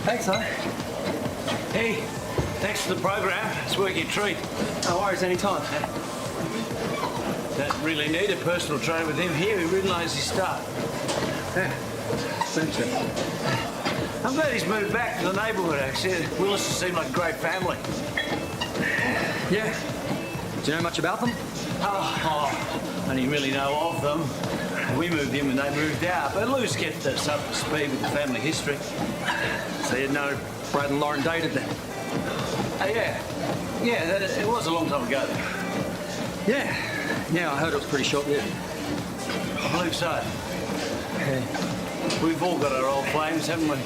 Thanks, huh? Hey, thanks for the program. It's worth your treat. No worries, anytime. Don't really need a personal trainer with him here. He really knows his stuff. Yeah, thanks, sir. I'm glad he's moved back to the neighbourhood, actually. Willis seemed like a great family. Yeah. Do you know much about them? Oh, only really know of them. We moved in when they moved out, but Lou's kept us up to speed with the family history. So you know Brad and Lauren dated then? Yeah, it was a long time ago. Yeah, I heard it was pretty short-lived. I believe so. Yeah. We've all got our old flames, haven't we?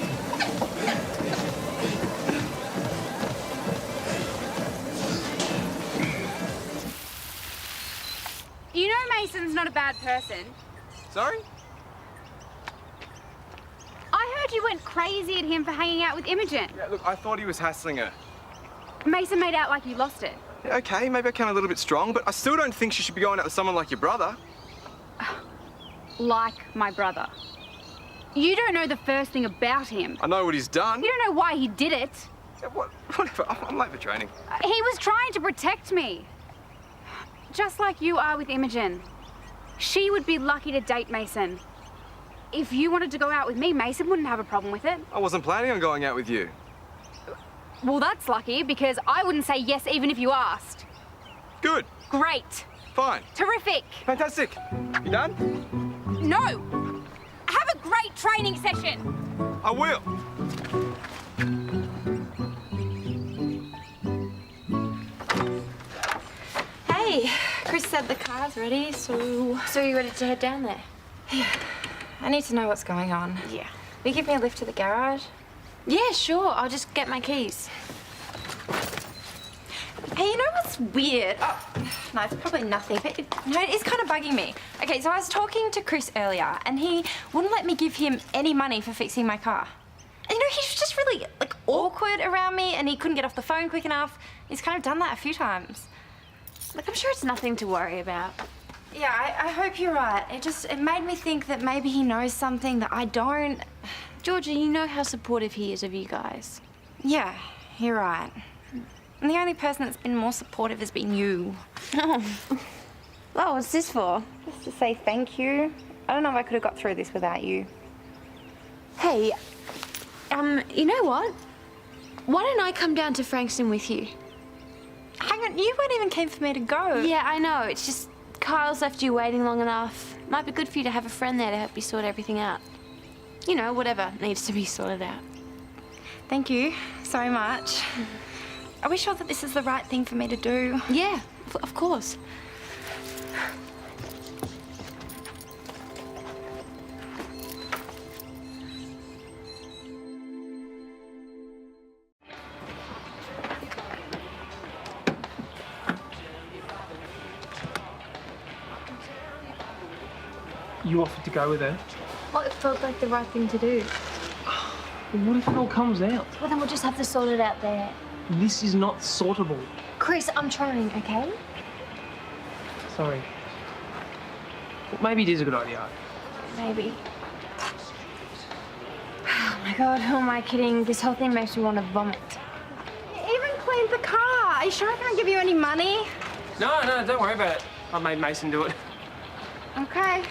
You know Mason's not a bad person. Sorry? I heard you went crazy at him for hanging out with Imogen. Yeah, look, I thought he was hassling her. Mason made out like you lost it. Yeah, okay, maybe I came a little bit strong, but I still don't think she should be going out with someone like your brother. Like my brother. You don't know the first thing about him. I know what he's done. You don't know why he did it. Yeah, whatever, I'm late for training. He was trying to protect me. Just like you are with Imogen. She would be lucky to date Mason. If you wanted to go out with me, Mason wouldn't have a problem with it. I wasn't planning on going out with you. Well, that's lucky, because I wouldn't say yes even if you asked. Good. Great. Fine. Terrific. Fantastic. You done? No. Have a great training session. I will. Hey, Chris said the car's ready, so you ready to head down there? Yeah. I need to know what's going on. Yeah. Will you give me a lift to the garage? Yeah, sure. I'll just get my keys. Hey, you know what's weird? Oh, no, it's probably nothing, but it is kind of bugging me. Okay, so I was talking to Chris earlier, and he wouldn't let me give him any money for fixing my car. And, you know, he's just really, awkward around me, and he couldn't get off the phone quick enough. He's kind of done that a few times. Look, I'm sure it's nothing to worry about. Yeah, I hope you're right. It made me think that maybe he knows something that I don't. Georgia, you know how supportive he is of you guys. Yeah, you're right. And the only person that's been more supportive has been you. Oh, what's this for? Just to say thank you. I don't know if I could have got through this without you. Hey, you know what? Why don't I come down to Frankston with you? Hang on, you weren't even keen for me to go. Yeah, I know. It's just Kyle's left you waiting long enough. Might be good for you to have a friend there to help you sort everything out. You know, whatever needs to be sorted out. Thank you so much. Are we sure that this is the right thing for me to do? Yeah, of course. You offered to go with her? Well, it felt like the right thing to do. Well, what if it all comes out? Well, then we'll just have to sort it out there. This is not sortable. Chris, I'm trying, okay? Sorry. Well, maybe it is a good idea. Maybe. Oh my God, who am I kidding? This whole thing makes me want to vomit. You even cleaned the car. Are you sure I can't give you any money? No, don't worry about it. I made Mason do it. Okay.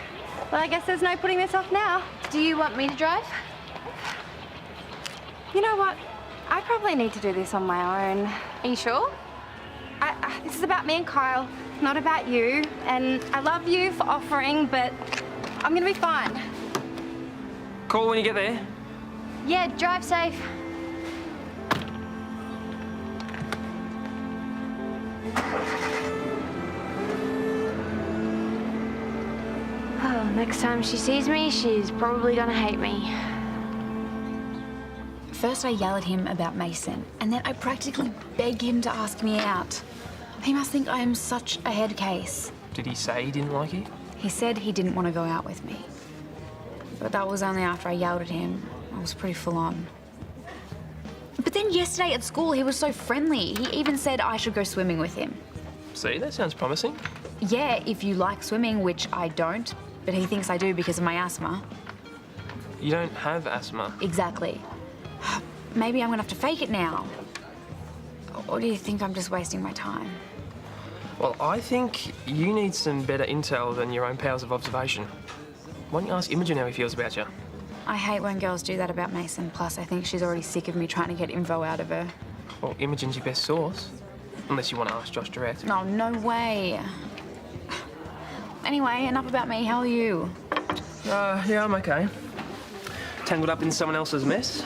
Well, I guess there's no putting this off now. Do you want me to drive? You know what? I probably need to do this on my own. Are you sure? This is about me and Kyle, not about you. And I love you for offering, but I'm gonna be fine. Call when you get there. Yeah, drive safe. Oh, next time she sees me, she's probably gonna hate me. First I yell at him about Mason, and then I practically beg him to ask me out. He must think I am such a head case. Did he say he didn't like you? He said he didn't want to go out with me. But that was only after I yelled at him. I was pretty full on. But then yesterday at school, he was so friendly. He even said I should go swimming with him. See, that sounds promising. Yeah, if you like swimming, which I don't, but he thinks I do because of my asthma. You don't have asthma. Exactly. Maybe I'm gonna have to fake it now. Or do you think I'm just wasting my time? Well, I think you need some better intel than your own powers of observation. Why don't you ask Imogen how he feels about you? I hate when girls do that about Mason. Plus, I think she's already sick of me trying to get info out of her. Well, Imogen's your best source. Unless you want to ask Josh direct. No, no way. Anyway, enough about me. How are you? Yeah, I'm okay. Tangled up in someone else's mess.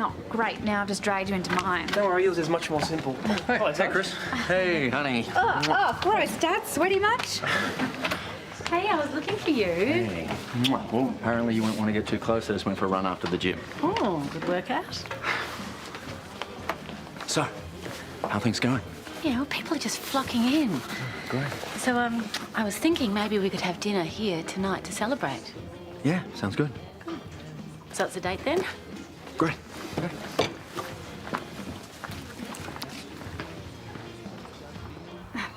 Oh, great. Now I've just dragged you into mine. Don't worry, yours is much more simple. Hello, Hey, Chris. Hey, honey. Oh, what is Dad? Sweaty much? Hey, I was looking for you. Hey. Well, apparently you wouldn't want to get too close. I just went for a run after the gym. Oh, good workout. So, how things going? You know, people are just flocking in. Great. So, I was thinking maybe we could have dinner here tonight to celebrate. Yeah, sounds good. So it's a date then? Great.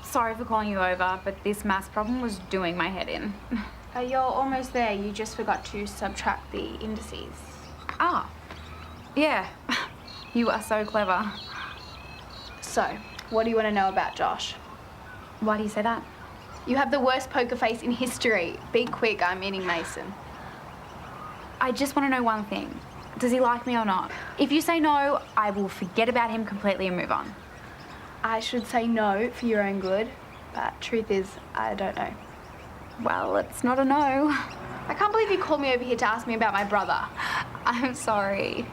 Sorry for calling you over, but this maths problem was doing my head in. You're almost there. You just forgot to subtract the indices. Ah, yeah. You are so clever. So, what do you want to know about Josh? Why do you say that? You have the worst poker face in history. Be quick, I'm meeting Mason. I just want to know one thing. Does he like me or not? If you say no, I will forget about him completely and move on. I should say no for your own good, but truth is, I don't know. Well, it's not a no. I can't believe you called me over here to ask me about my brother. I'm sorry.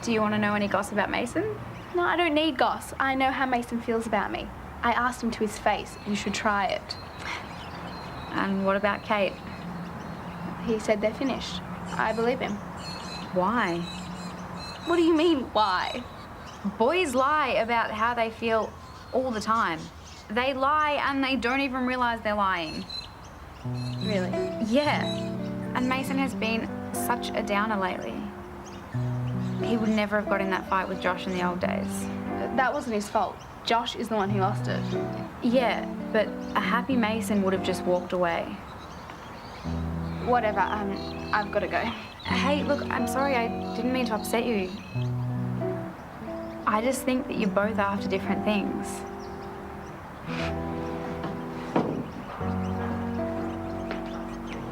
Do you want to know any gossip about Mason? No, I don't need goss. I know how Mason feels about me. I asked him to his face. You should try it. And what about Kate? He said they're finished. I believe him. Why? What do you mean, why? Boys lie about how they feel all the time. They lie and they don't even realize they're lying. Really? Yeah. And Mason has been such a downer lately. He would never have got in that fight with Josh in the old days. That wasn't his fault. Josh is the one who lost it. Yeah, but a happy Mason would have just walked away. Whatever, I've got to go. Hey, look, I'm sorry, I didn't mean to upset you. I just think that you're both after different things.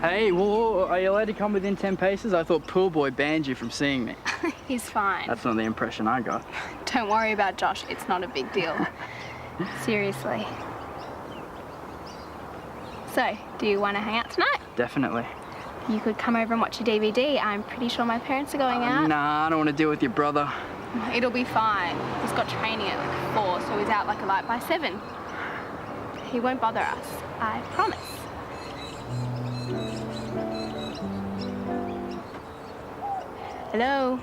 Hey, whoa, are you allowed to come within 10 paces? I thought Pool Boy banned you from seeing me. He's fine. That's not the impression I got. Don't worry about Josh. It's not a big deal. Seriously. So, do you want to hang out tonight? Definitely. You could come over and watch a DVD. I'm pretty sure my parents are going out. Nah, I don't want to deal with your brother. It'll be fine. He's got training at like 4, so he's out like a light by 7. He won't bother us. I promise. Hello?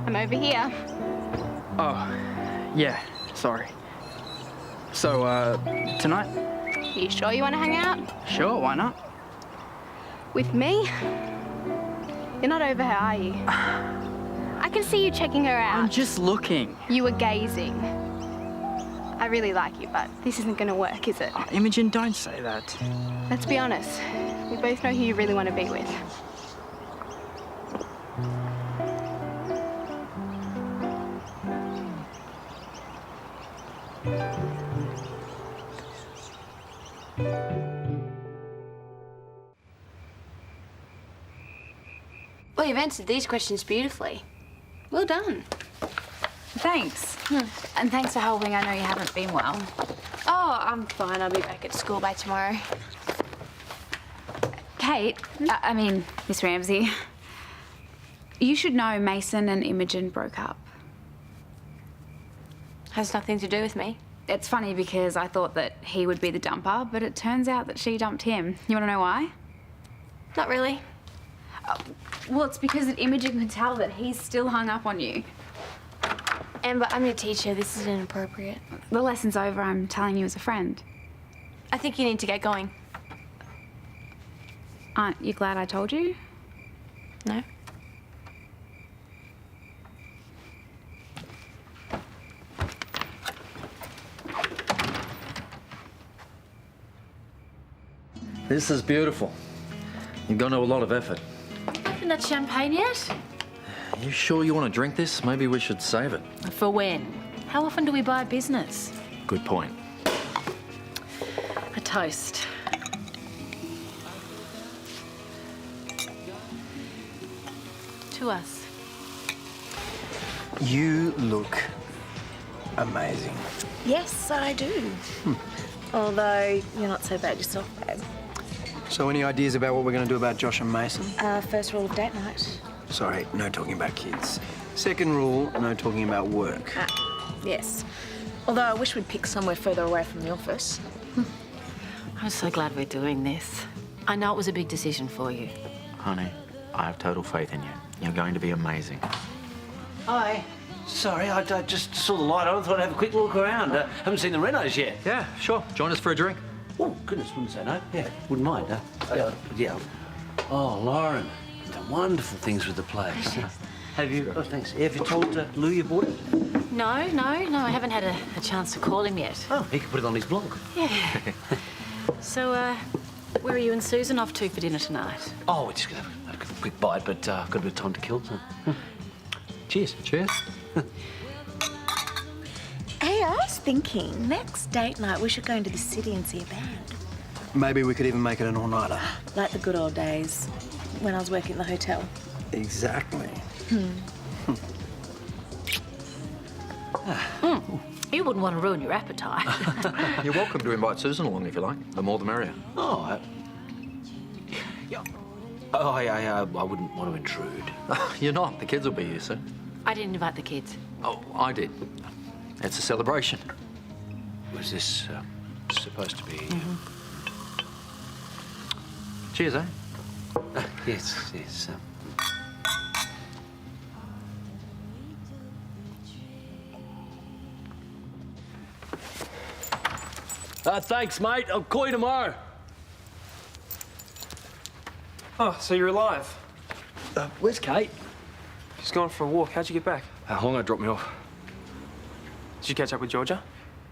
I'm over here. Oh, yeah, sorry. So, tonight? You sure you want to hang out? Sure, why not? With me? You're not over her, are you? I can see you checking her out. I'm just looking. You were gazing. I really like you, but this isn't going to work, is it? Oh, Imogen, don't say that. Let's be honest. We both know who you really want to be with. Well, you've answered these questions beautifully. Well done. Thanks. And thanks for helping. I know you haven't been well. Oh, I'm fine. I'll be back at school by tomorrow. Kate, I mean, Miss Ramsay, You should know Mason and Imogen broke up. Has nothing to do with me. It's funny because I thought that he would be the dumper, but it turns out that she dumped him. You want to know why? Not really. Well, it's because that Imogen can tell that he's still hung up on you. Amber, I'm your teacher. This is inappropriate. The lesson's over. I'm telling you as a friend. I think you need to get going. Aren't you glad I told you? No. This is beautiful. You've gone to a lot of effort. Haven't had champagne yet? Are you sure you want to drink this? Maybe we should save it. For when? How often do we buy business? Good point. A toast. To us. You look amazing. Yes, I do. Although you're not so bad yourself, babe. So any ideas about what we're going to do about Josh and Mason? First rule of date night. Sorry, no talking about kids. Second rule, no talking about work. Yes. Although I wish we'd pick somewhere further away from the office. I'm so glad we're doing this. I know it was a big decision for you. Honey, I have total faith in you. You're going to be amazing. Hi. Sorry, I just saw the light on. Thought I'd have a quick look around. Haven't seen the renos yet. Yeah, sure. Join us for a drink. Oh, goodness, wouldn't say no. Yeah, wouldn't mind. Yeah. Oh, Lauren, done wonderful things with the place. Have you? Oh, thanks. Have you told Lou you bought it? No, I haven't had a chance to call him yet. Oh, he could put it on his blog. Yeah. So, where are you and Susan off to for dinner tonight? Oh, we're just going to have a quick bite, but got a bit of time to kill. So. Cheers. Cheers. Hey, I was thinking, next date night we should go into the city and see a band. Maybe we could even make it an all-nighter. Like the good old days, when I was working in the hotel. Exactly. You wouldn't want to ruin your appetite. You're welcome to invite Susan along if you like. The more the merrier. Oh, yeah. Oh, I wouldn't want to intrude. You're not. The kids will be here soon. I didn't invite the kids. Oh, I did. It's a celebration. Was this supposed to be? Cheers, eh? Yes. Thanks, mate. I'll call you tomorrow. Oh, so you're alive? Where's Kate? She's gone for a walk. How'd you get back? How long dropped me off? Did you catch up with Georgia?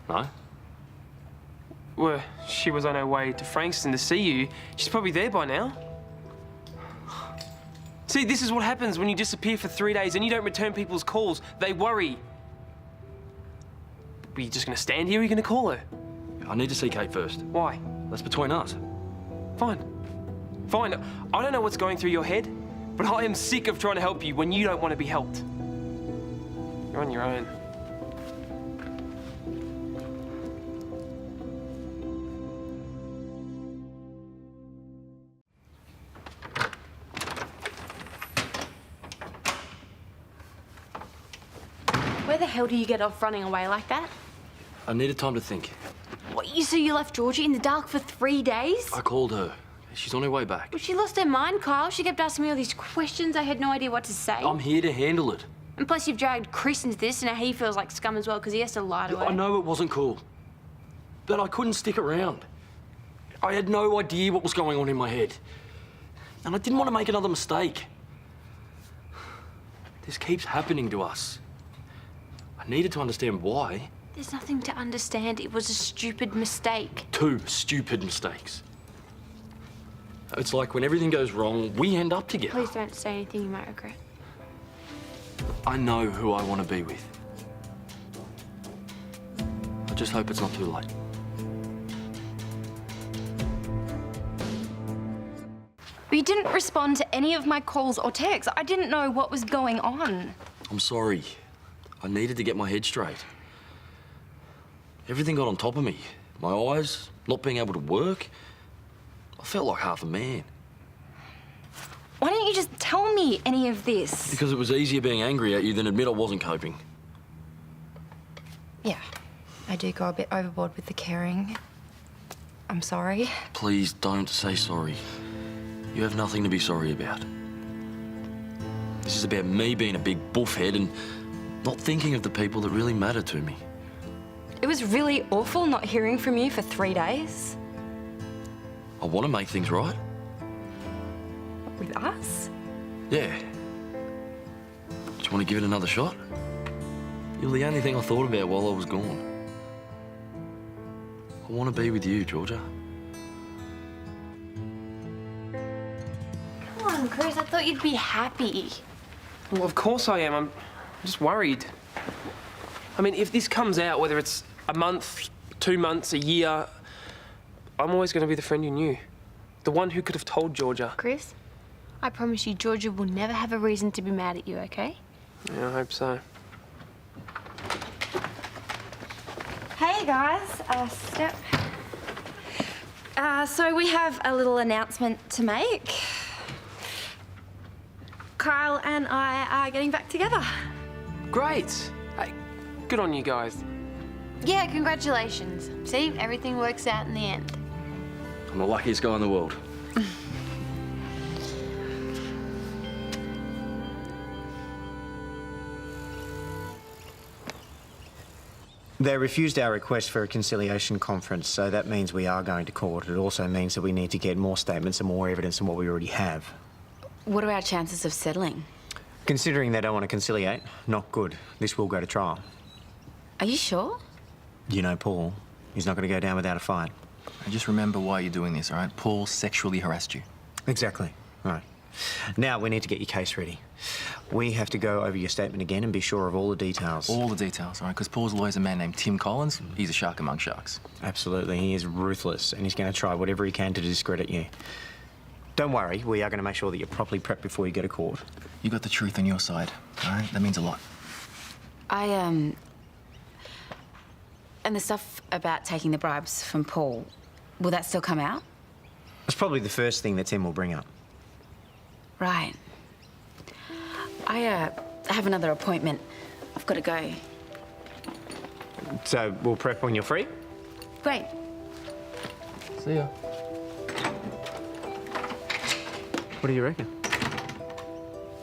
No. Well, she was on her way to Frankston to see you. She's probably there by now. See, this is what happens when you disappear for 3 days and you don't return people's calls. They worry. Are you just going to stand here or are you going to call her? I need to see Kate first. Why? That's between us. Fine. I don't know what's going through your head, but I am sick of trying to help you when you don't want to be helped. You're on your own. Where the hell do you get off running away like that? I needed time to think. What, so you left Georgie in the dark for 3 days? I called her. She's on her way back. Well, she lost her mind, Karl. She kept asking me all these questions. I had no idea what to say. I'm here to handle it. And plus you've dragged Chris into this, and now he feels like scum as well because he has to lie to her. I know it wasn't cool, but I couldn't stick around. I had no idea what was going on in my head. And I didn't want to make another mistake. This keeps happening to us. I needed to understand why. There's nothing to understand. It was a stupid mistake. 2 stupid mistakes. It's like when everything goes wrong, we end up together. Please don't say anything you might regret. I know who I want to be with. I just hope it's not too late. But you didn't respond to any of my calls or texts. I didn't know what was going on. I'm sorry. I needed to get my head straight. Everything got on top of me. My eyes, not being able to work. I felt like half a man. Why didn't you just tell me any of this? Because it was easier being angry at you than admit I wasn't coping. Yeah, I do go a bit overboard with the caring. I'm sorry. Please don't say sorry. You have nothing to be sorry about. This is about me being a big buffhead and not thinking of the people that really matter to me. It was really awful not hearing from you for 3 days. I want to make things right. With us? Yeah. Do you want to give it another shot? You're the only thing I thought about while I was gone. I want to be with you, Georgia. Come on, Chris, I thought you'd be happy. Well, of course I am. I'm just worried. I mean, if this comes out, whether it's a month, 2 months, a year, I'm always going to be the friend you knew. The one who could have told Georgia. Chris, I promise you Georgia will never have a reason to be mad at you, okay? Yeah, I hope so. Hey guys, Step. So we have a little announcement to make. Karl and I are getting back together. Great. Hey, good on you guys. Yeah, congratulations. See, everything works out in the end. I'm the luckiest guy in the world. They refused our request for a conciliation conference, so that means we are going to court. It also means that we need to get more statements and more evidence than what we already have. What are our chances of settling? Considering they don't want to conciliate, not good. This will go to trial. Are you sure? You know Paul. He's not going to go down without a fight. And just remember why you're doing this, all right? Paul sexually harassed you. Exactly. All right. Now we need to get your case ready. We have to go over your statement again and be sure of all the details. All the details, all right? Because Paul's lawyer's a man named Tim Collins. He's a shark among sharks. Absolutely. He is ruthless, and he's going to try whatever he can to discredit you. Don't worry. We are going to make sure that you're properly prepped before you go to court. You got the truth on your side, all right? That means a lot. And the stuff about taking the bribes from Paul, will that still come out? It's probably the first thing that Tim will bring up. Right. I have another appointment. I've got to go. So we'll prep when you're free? Great. See ya. What do you reckon?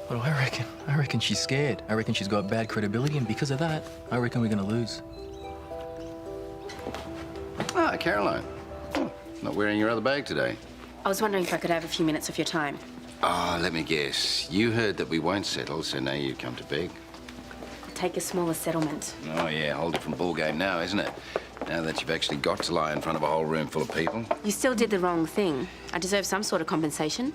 What do I reckon? I reckon she's scared. I reckon she's got bad credibility, and because of that, I reckon we're going to lose. Ah, Caroline. Oh, not wearing your other bag today. I was wondering if I could have a few minutes of your time. Ah, let me guess. You heard that we won't settle, so now you come to beg. I'll take a smaller settlement. Oh, yeah, whole different ballgame now, isn't it? Now that you've actually got to lie in front of a whole room full of people. You still did the wrong thing. I deserve some sort of compensation.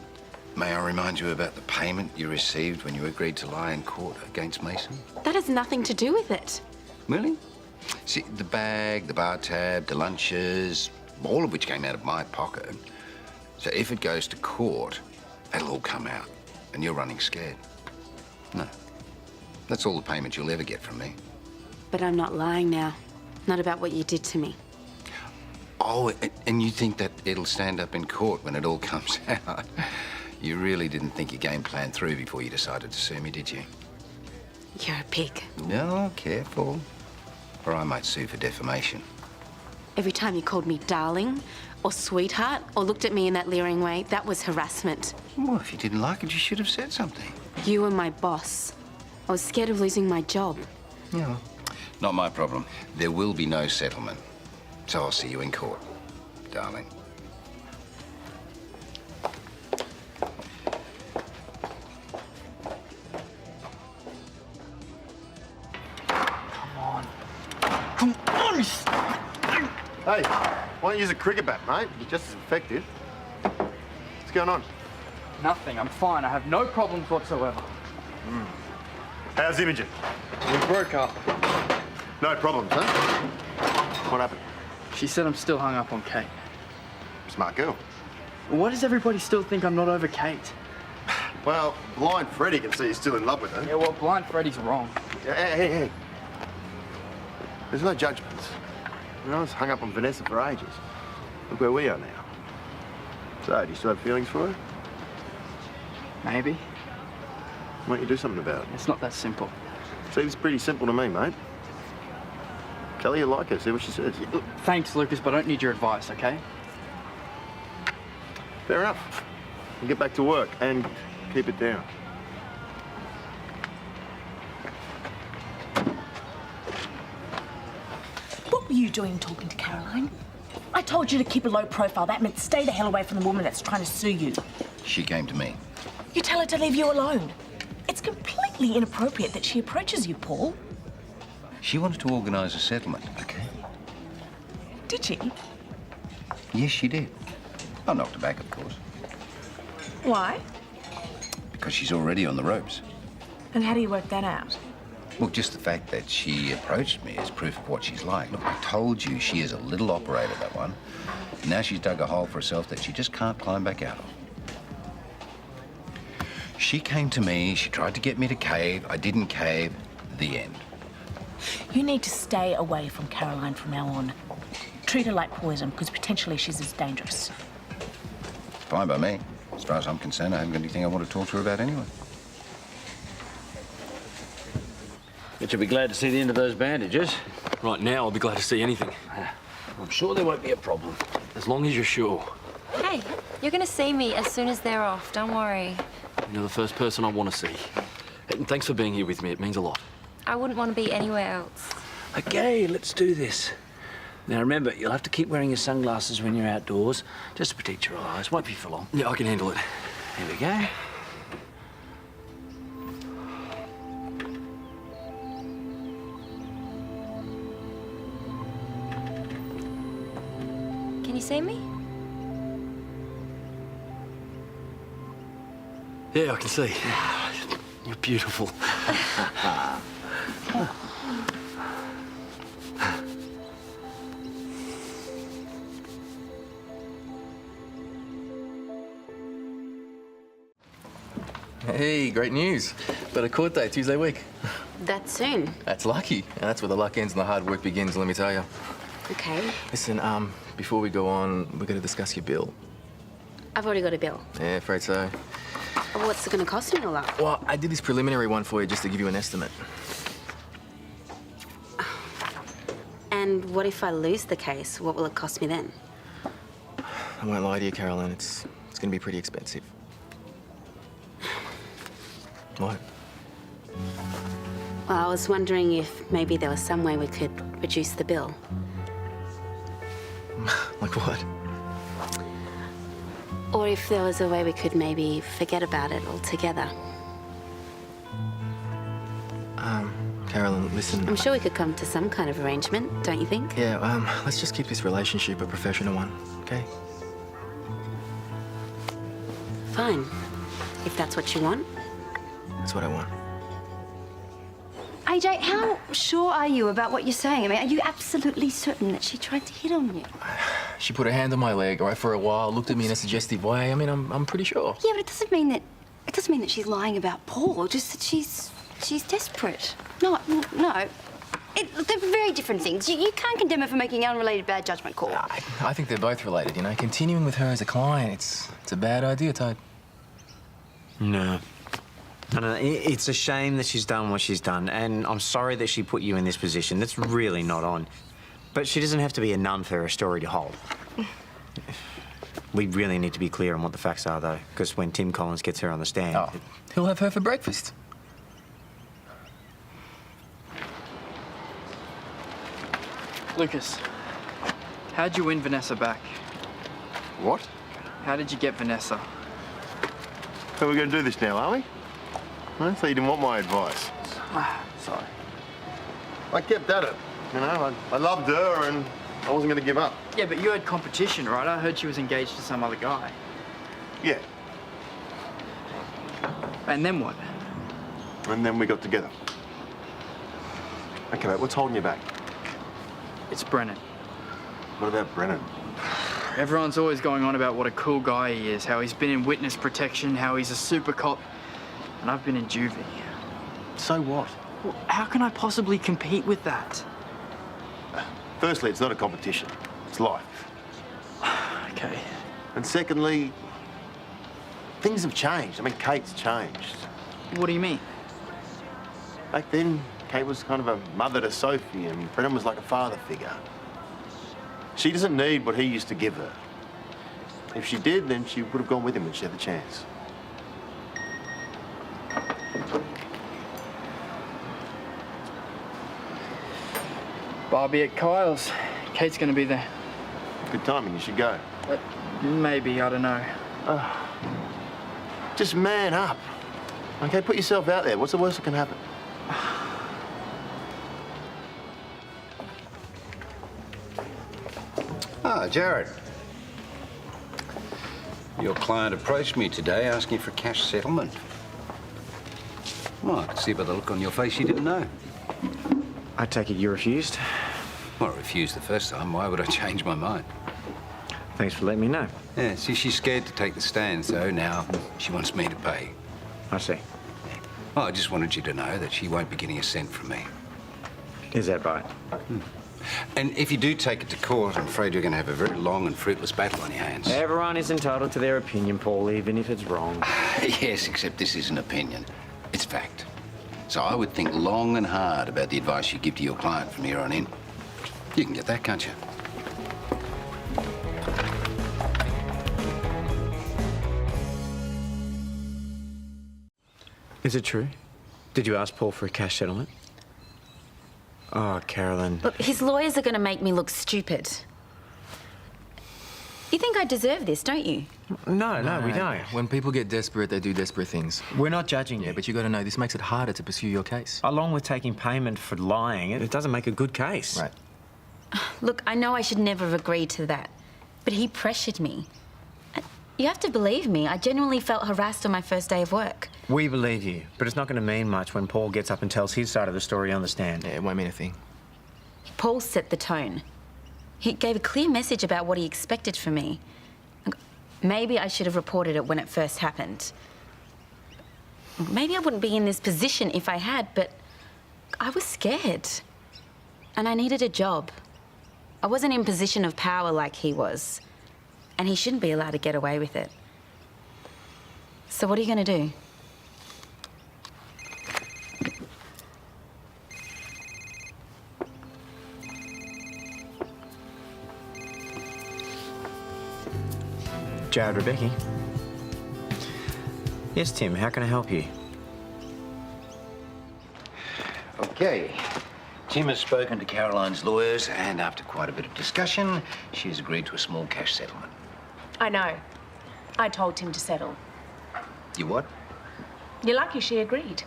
May I remind you about the payment you received when you agreed to lie in court against Mason? That has nothing to do with it. Really? See, the bag, the bar tab, the lunches, all of which came out of my pocket. So if it goes to court, it'll all come out, and you're running scared. No. That's all the payment you'll ever get from me. But I'm not lying now. Not about what you did to me. Oh, and you think that it'll stand up in court when it all comes out? You really didn't think your game plan through before you decided to sue me, did you? You're a pig. No, careful. Or I might sue for defamation. Every time you called me darling or sweetheart or looked at me in that leering way, that was harassment. Well, if you didn't like it, you should have said something. You were my boss. I was scared of losing my job. Yeah. Not my problem. There will be no settlement. So I'll see you in court, darling. Come on! Hey, why don't you use a cricket bat, mate? You're just as effective. What's going on? Nothing. I'm fine. I have no problems whatsoever. How's Imogen? We broke up. No problems, huh? What happened? She said I'm still hung up on Kate. Smart girl. Why does everybody still think I'm not over Kate? Well, blind Freddie can see you're still in love with her. Yeah, well, blind Freddie's wrong. Hey. There's no judgments. I was hung up on Vanessa for ages. Look where we are now. So, do you still have feelings for her? Maybe. Why don't you do something about it? It's not that simple. Seems pretty simple to me, mate. Tell her you like her, see what she says. Look, thanks, Lucas, but I don't need your advice, okay? Fair enough. We'll get back to work and keep it down. What were you doing talking to Caroline? I told you to keep a low profile. That meant stay the hell away from the woman that's trying to sue you. She came to me. You tell her to leave you alone. It's completely inappropriate that she approaches you, Paul. She wanted to organise a settlement. Okay. Did she? Yes, she did. I knocked her back, of course. Why? Because she's already on the ropes. And how do you work that out? Well, just the fact that she approached me is proof of what she's like. Look, I told you she is a little operator, that one. Now she's dug a hole for herself that she just can't climb back out of. She came to me, she tried to get me to cave, I didn't cave, the end. You need to stay away from Caroline from now on. Treat her like poison, because potentially she's as dangerous. Fine by me. As far as I'm concerned, I haven't got anything I want to talk to her about anyway. But you'll be glad to see the end of those bandages. Right now, I'll be glad to see anything. I'm sure there won't be a problem. As long as you're sure. Hey, you're going to see me as soon as they're off. Don't worry. You're the first person I want to see. And thanks for being here with me. It means a lot. I wouldn't want to be anywhere else. Okay, let's do this. Now remember, you'll have to keep wearing your sunglasses when you're outdoors, just to protect your eyes. Won't be for long. Yeah, I can handle it. Here we go. Can you see me? Yeah, I can see. You're beautiful. Hey, great news. Got a court date Tuesday week. That soon? That's lucky. And that's where the luck ends and the hard work begins, let me tell you. Okay. Listen, before we go on, we've got to discuss your bill. I've already got a bill. Yeah, afraid so. What's it going to cost me all up? Well, I did this preliminary one for you just to give you an estimate. And what if I lose the case? What will it cost me then? I won't lie to you, Caroline. It's going to be pretty expensive. What? Well, I was wondering if maybe there was some way we could reduce the bill. Like what? Or if there was a way we could maybe forget about it altogether. Caroline, listen. I'm sure we could come to some kind of arrangement, don't you think? Yeah, let's just keep this relationship a professional one, okay? Fine. If that's what you want. That's what I want. AJ, how sure are you about what you're saying? I mean, are you absolutely certain that she tried to hit on you? She put her hand on my leg, right, for a while, looked at me in a suggestive way. I mean, I'm pretty sure. Yeah, but it doesn't mean that she's lying about Paul, just that she's desperate. No. They're very different things. You can't condemn her for making an unrelated bad judgment call. I think they're both related, you know. Continuing with her as a client, it's a bad idea, Toad. No. No, it's a shame that she's done what she's done, and I'm sorry that she put you in this position. That's really not on. But she doesn't have to be a nun for her story to hold. We really need to be clear on what the facts are, though, because when Tim Collins gets her on the stand... Oh, he'll have her for breakfast. Lucas, how'd you win Vanessa back? What? How did you get Vanessa? So we're going to do this now, are we? I thought you didn't want my advice. Sorry. I kept at it. You know, I loved her and I wasn't going to give up. Yeah, but you had competition, right? I heard she was engaged to some other guy. Yeah. And then what? And then we got together. Okay, mate, what's holding you back? It's Brennan. What about Brennan? Everyone's always going on about what a cool guy he is, how he's been in witness protection, how he's a super cop. And I've been in juvie. So what? Well, how can I possibly compete with that? Firstly, it's not a competition. It's life. Okay. And secondly, things have changed. I mean, Kate's changed. What do you mean? Back then, Kate was kind of a mother to Sophie, and Brennan was like a father figure. She doesn't need what he used to give her. If she did, then she would have gone with him when she had the chance. Barbie at Kyle's. Kate's gonna be there. Good timing, you should go. Maybe, I don't know. Just man up. Okay, put yourself out there. What's the worst that can happen? Ah, Jared. Your client approached me today asking for cash settlement. Well, I could see by the look on your face you didn't know. I take it you refused? Well, I refused the first time. Why would I change my mind? Thanks for letting me know. Yeah, see, she's scared to take the stand, so now she wants me to pay. I see. Well, I just wanted you to know that she won't be getting a cent from me. Is that right? And if you do take it to court, I'm afraid you're going to have a very long and fruitless battle on your hands. Everyone is entitled to their opinion, Paul, even if it's wrong. Yes, except this is an opinion. It's fact. So I would think long and hard about the advice you give to your client from here on in. You can get that, can't you? Is it true? Did you ask Paul for a cash settlement? Oh, Carolyn. Look, his lawyers are going to make me look stupid. You think I deserve this, don't you? No, we don't. When people get desperate, they do desperate things. We're not judging you. Yeah, but you got to know, this makes it harder to pursue your case. Along with taking payment for lying, it doesn't make a good case. Right. Look, I know I should never have agreed to that, but he pressured me. You have to believe me. I genuinely felt harassed on my first day of work. We believe you, but it's not going to mean much when Paul gets up and tells his side of the story on the stand. Yeah, it won't mean a thing. Paul set the tone. He gave a clear message about what he expected from me. Maybe I should have reported it when it first happened. Maybe I wouldn't be in this position if I had, but I was scared. And I needed a job. I wasn't in position of power like he was. And he shouldn't be allowed to get away with it. So what are you going to do? Jared, Rebecchi. Yes, Tim, how can I help you? Okay. Tim has spoken to Caroline's lawyers, and after quite a bit of discussion, she has agreed to a small cash settlement. I know. I told Tim to settle. You what? You're lucky she agreed.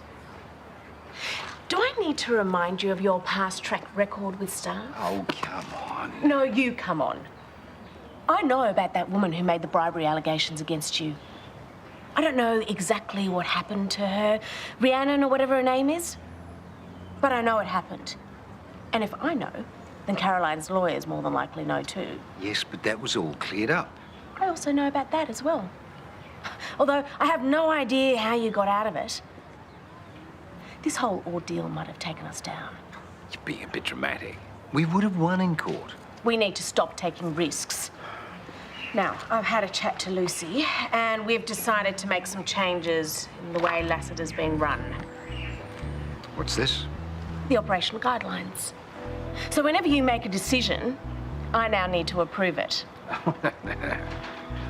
Do I need to remind you of your past track record with Star? Oh, come on. No, you come on. I know about that woman who made the bribery allegations against you. I don't know exactly what happened to her, Rhiannon or whatever her name is, but I know it happened. And if I know, then Caroline's lawyers more than likely know too. Yes, but that was all cleared up. I also know about that as well. Although I have no idea how you got out of it. This whole ordeal might have taken us down. You're being a bit dramatic. We would have won in court. We need to stop taking risks. Now, I've had a chat to Lucy, and we've decided to make some changes in the way Lassiter's being run. What's this? The operational guidelines. So whenever you make a decision, I now need to approve it.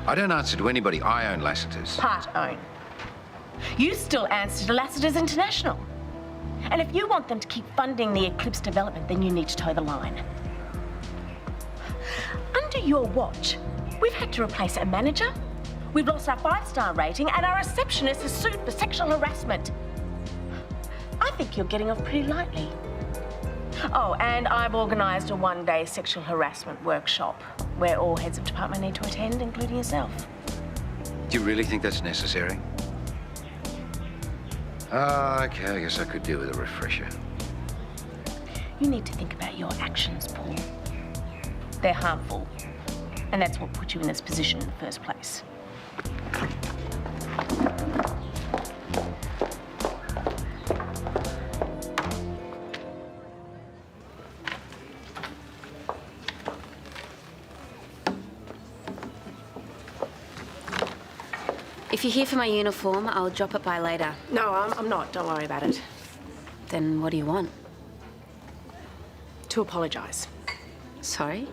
I don't answer to anybody. I own Lassiter's. Part own. You still answer to Lassiter's International. And if you want them to keep funding the Eclipse development, then you need to toe the line. Under your watch, we've had to replace a manager, we've lost our 5-star rating, and our receptionist is sued for sexual harassment. I think you're getting off pretty lightly. Oh, and I've organised a 1-day sexual harassment workshop where all heads of department need to attend, including yourself. Do you really think that's necessary? Okay, I guess I could do with a refresher. You need to think about your actions, Paul. They're harmful, and that's what put you in this position in the first place. If you're here for my uniform, I'll drop it by later. No, I'm not. Don't worry about it. Then what do you want? To apologise. Sorry?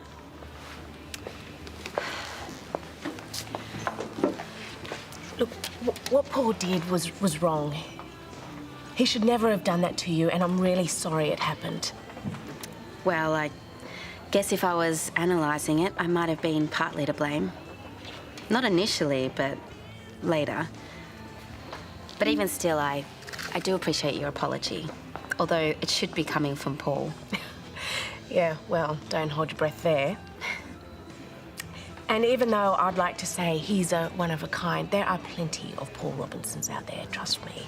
Look, what Paul did was wrong. He should never have done that to you, and I'm really sorry it happened. Well, I guess if I was analysing it, I might have been partly to blame. Not initially, but later. But even still, I do appreciate your apology. Although it should be coming from Paul. Yeah, well, don't hold your breath there. And even though I'd like to say he's a one of a kind, there are plenty of Paul Robinsons out there, trust me.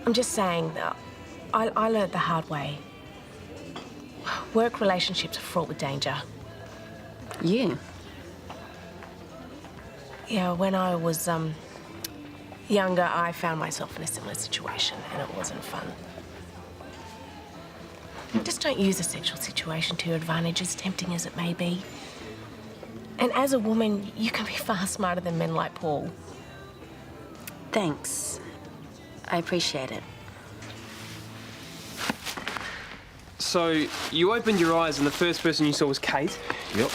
I'm just saying that I learnt the hard way. Work relationships are fraught with danger. You? Yeah, when I was younger, I found myself in a similar situation, and it wasn't fun. Just don't use a sexual situation to your advantage, as tempting as it may be. And as a woman, you can be far smarter than men like Paul. Thanks. I appreciate it. So, you opened your eyes and the first person you saw was Kate? Yep.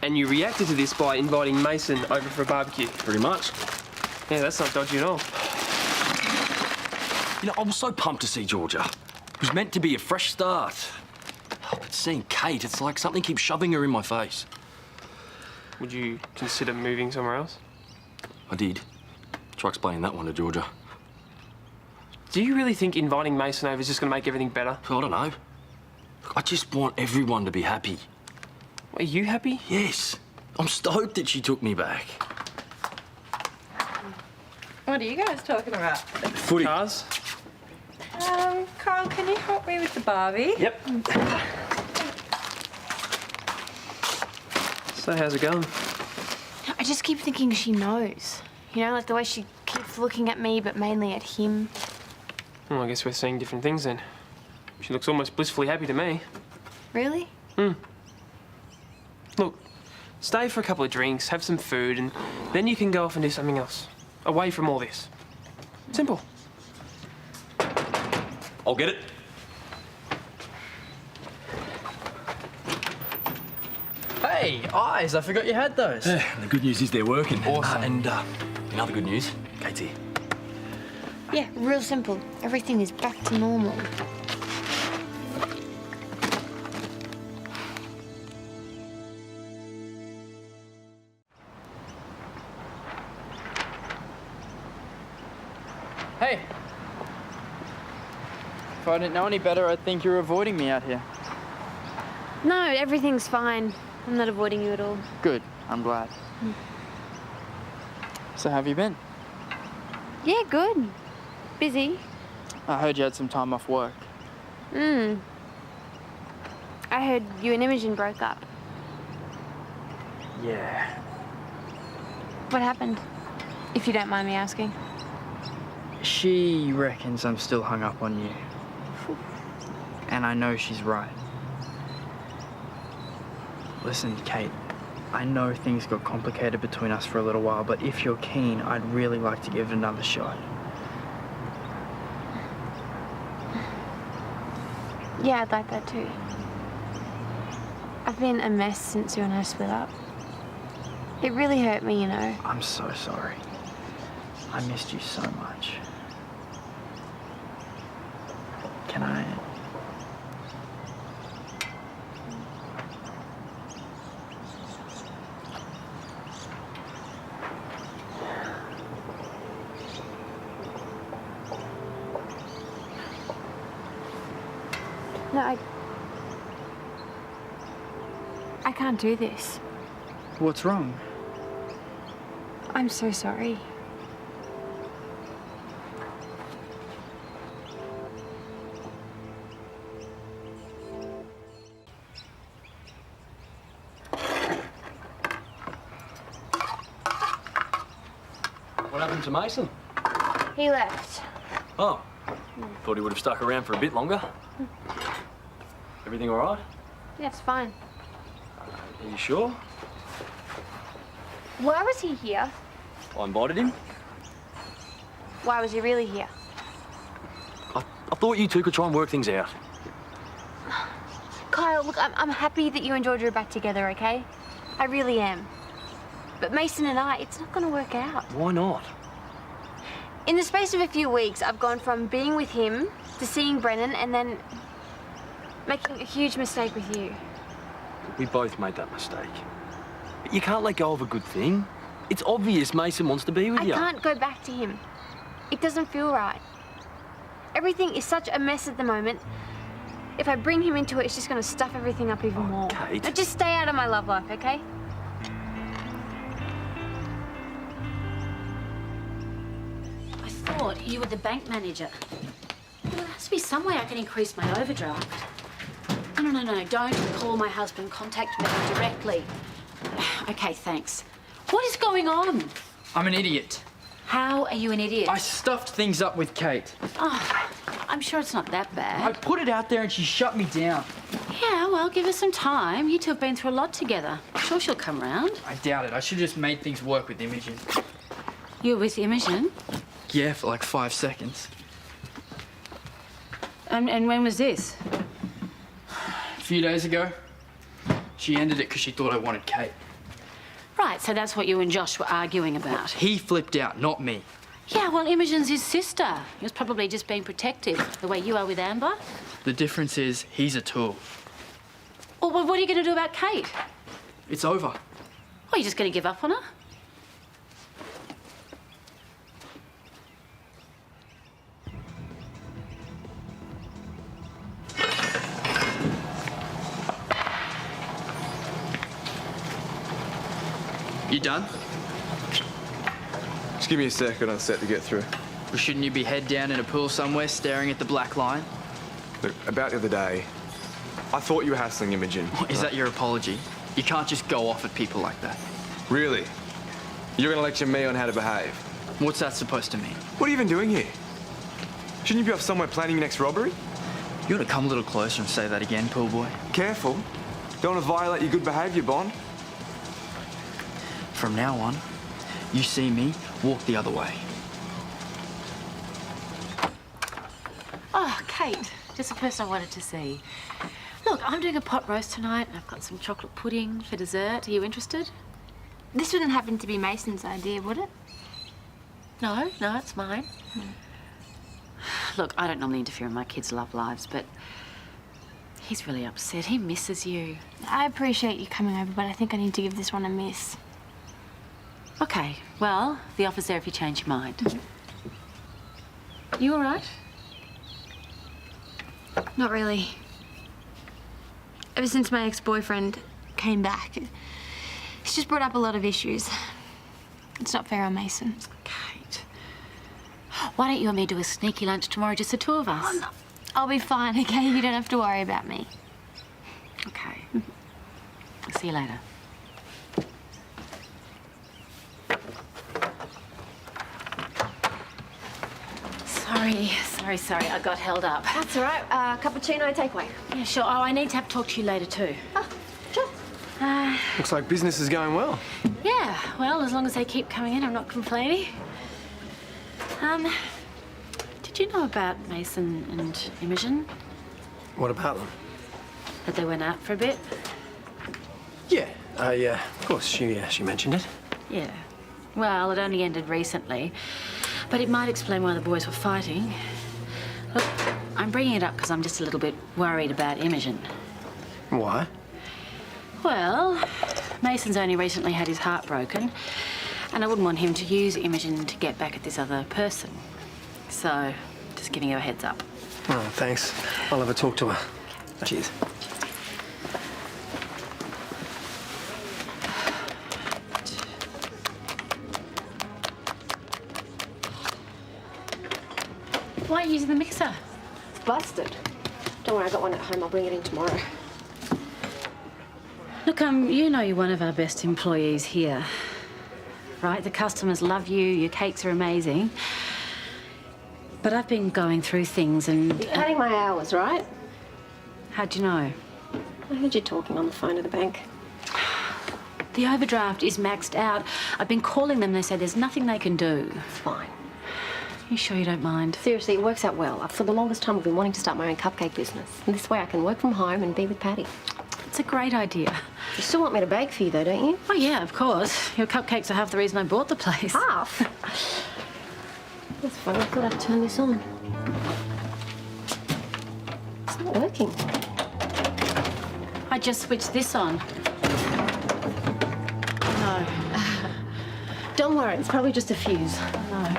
And you reacted to this by inviting Mason over for a barbecue? Pretty much. Yeah, that's not dodgy at all. You know, I was so pumped to see Georgia. It was meant to be a fresh start. Oh, but seeing Kate, it's like something keeps shoving her in my face. Would you consider moving somewhere else? I did. Try explaining that one to Georgia. Do you really think inviting Mason over is just going to make everything better? I don't know. I just want everyone to be happy. Are you happy? Yes. I'm stoked that she took me back. What are you guys talking about? Footy. Cars? Karl, can you help me with the Barbie? Yep. So how's it going? I just keep thinking she knows. You know, like the way she keeps looking at me, but mainly at him. Well, I guess we're seeing different things then. She looks almost blissfully happy to me. Really? Look, stay for a couple of drinks, have some food, and then you can go off and do something else. Away from all this. Simple. I'll get it. Hey, eyes, I forgot you had those. The good news is they're working. Awesome. And another good news, Kate's here. Yeah, real simple. Everything is back to normal. Hey. If I didn't know any better, I'd think you're avoiding me out here. No, everything's fine. I'm not avoiding you at all. Good, I'm glad. So how have you been? Yeah, good. Busy. I heard you had some time off work. I heard you and Imogen broke up. Yeah. What happened? If you don't mind me asking. She reckons I'm still hung up on you. And I know she's right. Listen, Kate, I know things got complicated between us for a little while, but if you're keen, I'd really like to give it another shot. Yeah, I'd like that too. I've been a mess since you and I split up. It really hurt me, you know. I'm so sorry. I missed you so much. Can I... No, I can't do this. What's wrong? I'm so sorry. What happened to Mason? He left. Oh. Thought he would have stuck around for a bit longer. Everything all right? Yeah, it's fine. Are you sure? Why was he here? I invited him. Why was he really here? I thought you two could try and work things out. Kyle, look, I'm happy that you and Georgia are back together, okay? I really am. But Mason and I, it's not going to work out. Why not? In the space of a few weeks, I've gone from being with him to seeing Brennan and then making a huge mistake with you. We both made that mistake. But you can't let go of a good thing. It's obvious Mason wants to be with you. I can't go back to him. It doesn't feel right. Everything is such a mess at the moment. If I bring him into it, it's just going to stuff everything up even more. Kate. Now just stay out of my love life, okay? I thought you were the bank manager. Well, there has to be some way I can increase my overdraft. No. Don't call my husband. Contact me directly. Okay, thanks. What is going on? I'm an idiot. How are you an idiot? I stuffed things up with Kate. Oh, I'm sure it's not that bad. I put it out there and she shut me down. Yeah, well, give her some time. You two have been through a lot together. I'm sure she'll come round. I doubt it. I should have just made things work with Imogen. You were with Imogen? Yeah, for like 5 seconds. And when was this? A few days ago. She ended it because she thought I wanted Kate. Right, so that's what you and Josh were arguing about. He flipped out, not me. Yeah, well, Imogen's his sister. He was probably just being protective, the way you are with Amber. The difference is he's a tool. Well, what are you going to do about Kate? It's over. Well, you just going to give up on her? You done? Just give me a sec, I'm set to get through. Well, shouldn't you be head down in a pool somewhere staring at the black line? Look, about the other day, I thought you were hassling Imogen. Is that your apology? You can't just go off at people like that. Really? You're gonna lecture me on how to behave? What's that supposed to mean? What are you even doing here? Shouldn't you be off somewhere planning your next robbery? You ought to come a little closer and say that again, pool boy. Careful. Don't want to violate your good behaviour bond. From now on, you see me, walk the other way. Oh, Kate, just the person I wanted to see. Look, I'm doing a pot roast tonight. I've got some chocolate pudding for dessert. Are you interested? This wouldn't happen to be Mason's idea, would it? No, it's mine. Look, I don't normally interfere in my kids' love lives, but he's really upset. He misses you. I appreciate you coming over, but I think I need to give this one a miss. Okay, well, the offer's there if you change your mind. You all right? Not really. Ever since my ex-boyfriend came back, he's just brought up a lot of issues. It's not fair on Mason. Kate, why don't you and me do a sneaky lunch tomorrow, just the two of us? Oh, no. I'll be fine, okay? You don't have to worry about me. Okay. I'll see you later. Sorry, I got held up. That's all right. Cappuccino takeaway. Yeah, sure. Oh, I need to talk to you later too. Oh, sure. Looks like business is going well. Yeah, well, as long as they keep coming in, I'm not complaining. Did you know about Mason and Imogen? What about them? That they went out for a bit? Yeah, of course, she mentioned it. Yeah. Well, it only ended recently, but it might explain why the boys were fighting. Look, I'm bringing it up because I'm just a little bit worried about Imogen. Why? Well, Mason's only recently had his heart broken, and I wouldn't want him to use Imogen to get back at this other person. So, just giving you a heads up. Oh, thanks. I'll have a talk to her. Cheers. Why aren't you using the mixer? It's busted. Don't worry, I got one at home. I'll bring it in tomorrow. Look, you know you're one of our best employees here, right? The customers love you, your cakes are amazing. But I've been going through things and... You're adding my hours, right? How'd you know? I heard you talking on the phone at the bank. The overdraft is maxed out. I've been calling them. They say there's nothing they can do. Fine. You sure you don't mind? Seriously, it works out well. For the longest time, I've been wanting to start my own cupcake business. And this way I can work from home and be with Patty. It's a great idea. You still want me to bake for you, though, don't you? Oh, yeah, of course. Your cupcakes are half the reason I bought the place. Half? That's funny. I thought I'd turn this on. It's not working. I just switched this on. No. Don't worry, it's probably just a fuse. No.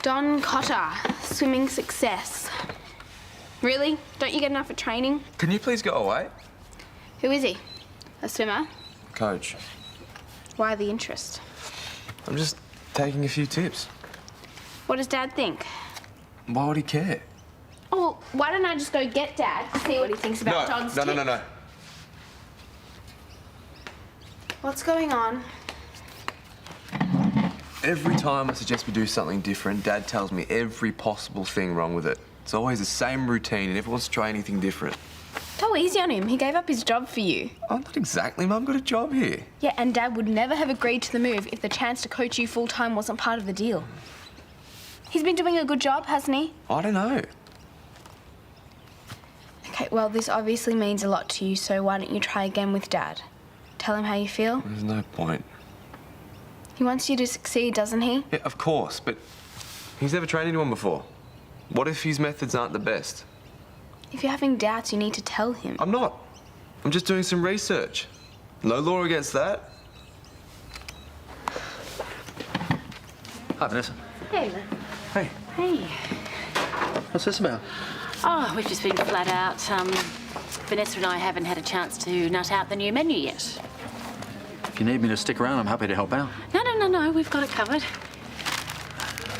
Don Cotter, swimming success. Really? Don't you get enough for training? Can you please go away? Who is he? A swimmer? Coach, Why the interest? I'm just taking a few tips. What does Dad think? Why would he care? Oh, why don't I just go get Dad to see what he thinks about Todd's tips? No. What's going on? Every time I suggest we do something different, Dad tells me every possible thing wrong with it. It's always the same routine and never wants to try anything different. Go easy on him. He gave up his job for you. Oh, not exactly. Mum got a job here. Yeah, and Dad would never have agreed to the move if the chance to coach you full-time wasn't part of the deal. He's been doing a good job, hasn't he? I don't know. Okay, well, this obviously means a lot to you, so why don't you try again with Dad? Tell him how you feel. There's no point. He wants you to succeed, doesn't he? Yeah, of course, but he's never trained anyone before. What if his methods aren't the best? If you're having doubts, you need to tell him. I'm not. I'm just doing some research. No law against that. Hi, Vanessa. Hey, Lynn. Hey. Hey. What's this about? Oh, we've just been flat out. Vanessa and I haven't had a chance to nut out the new menu yet. If you need me to stick around, I'm happy to help out. No, we've got it covered.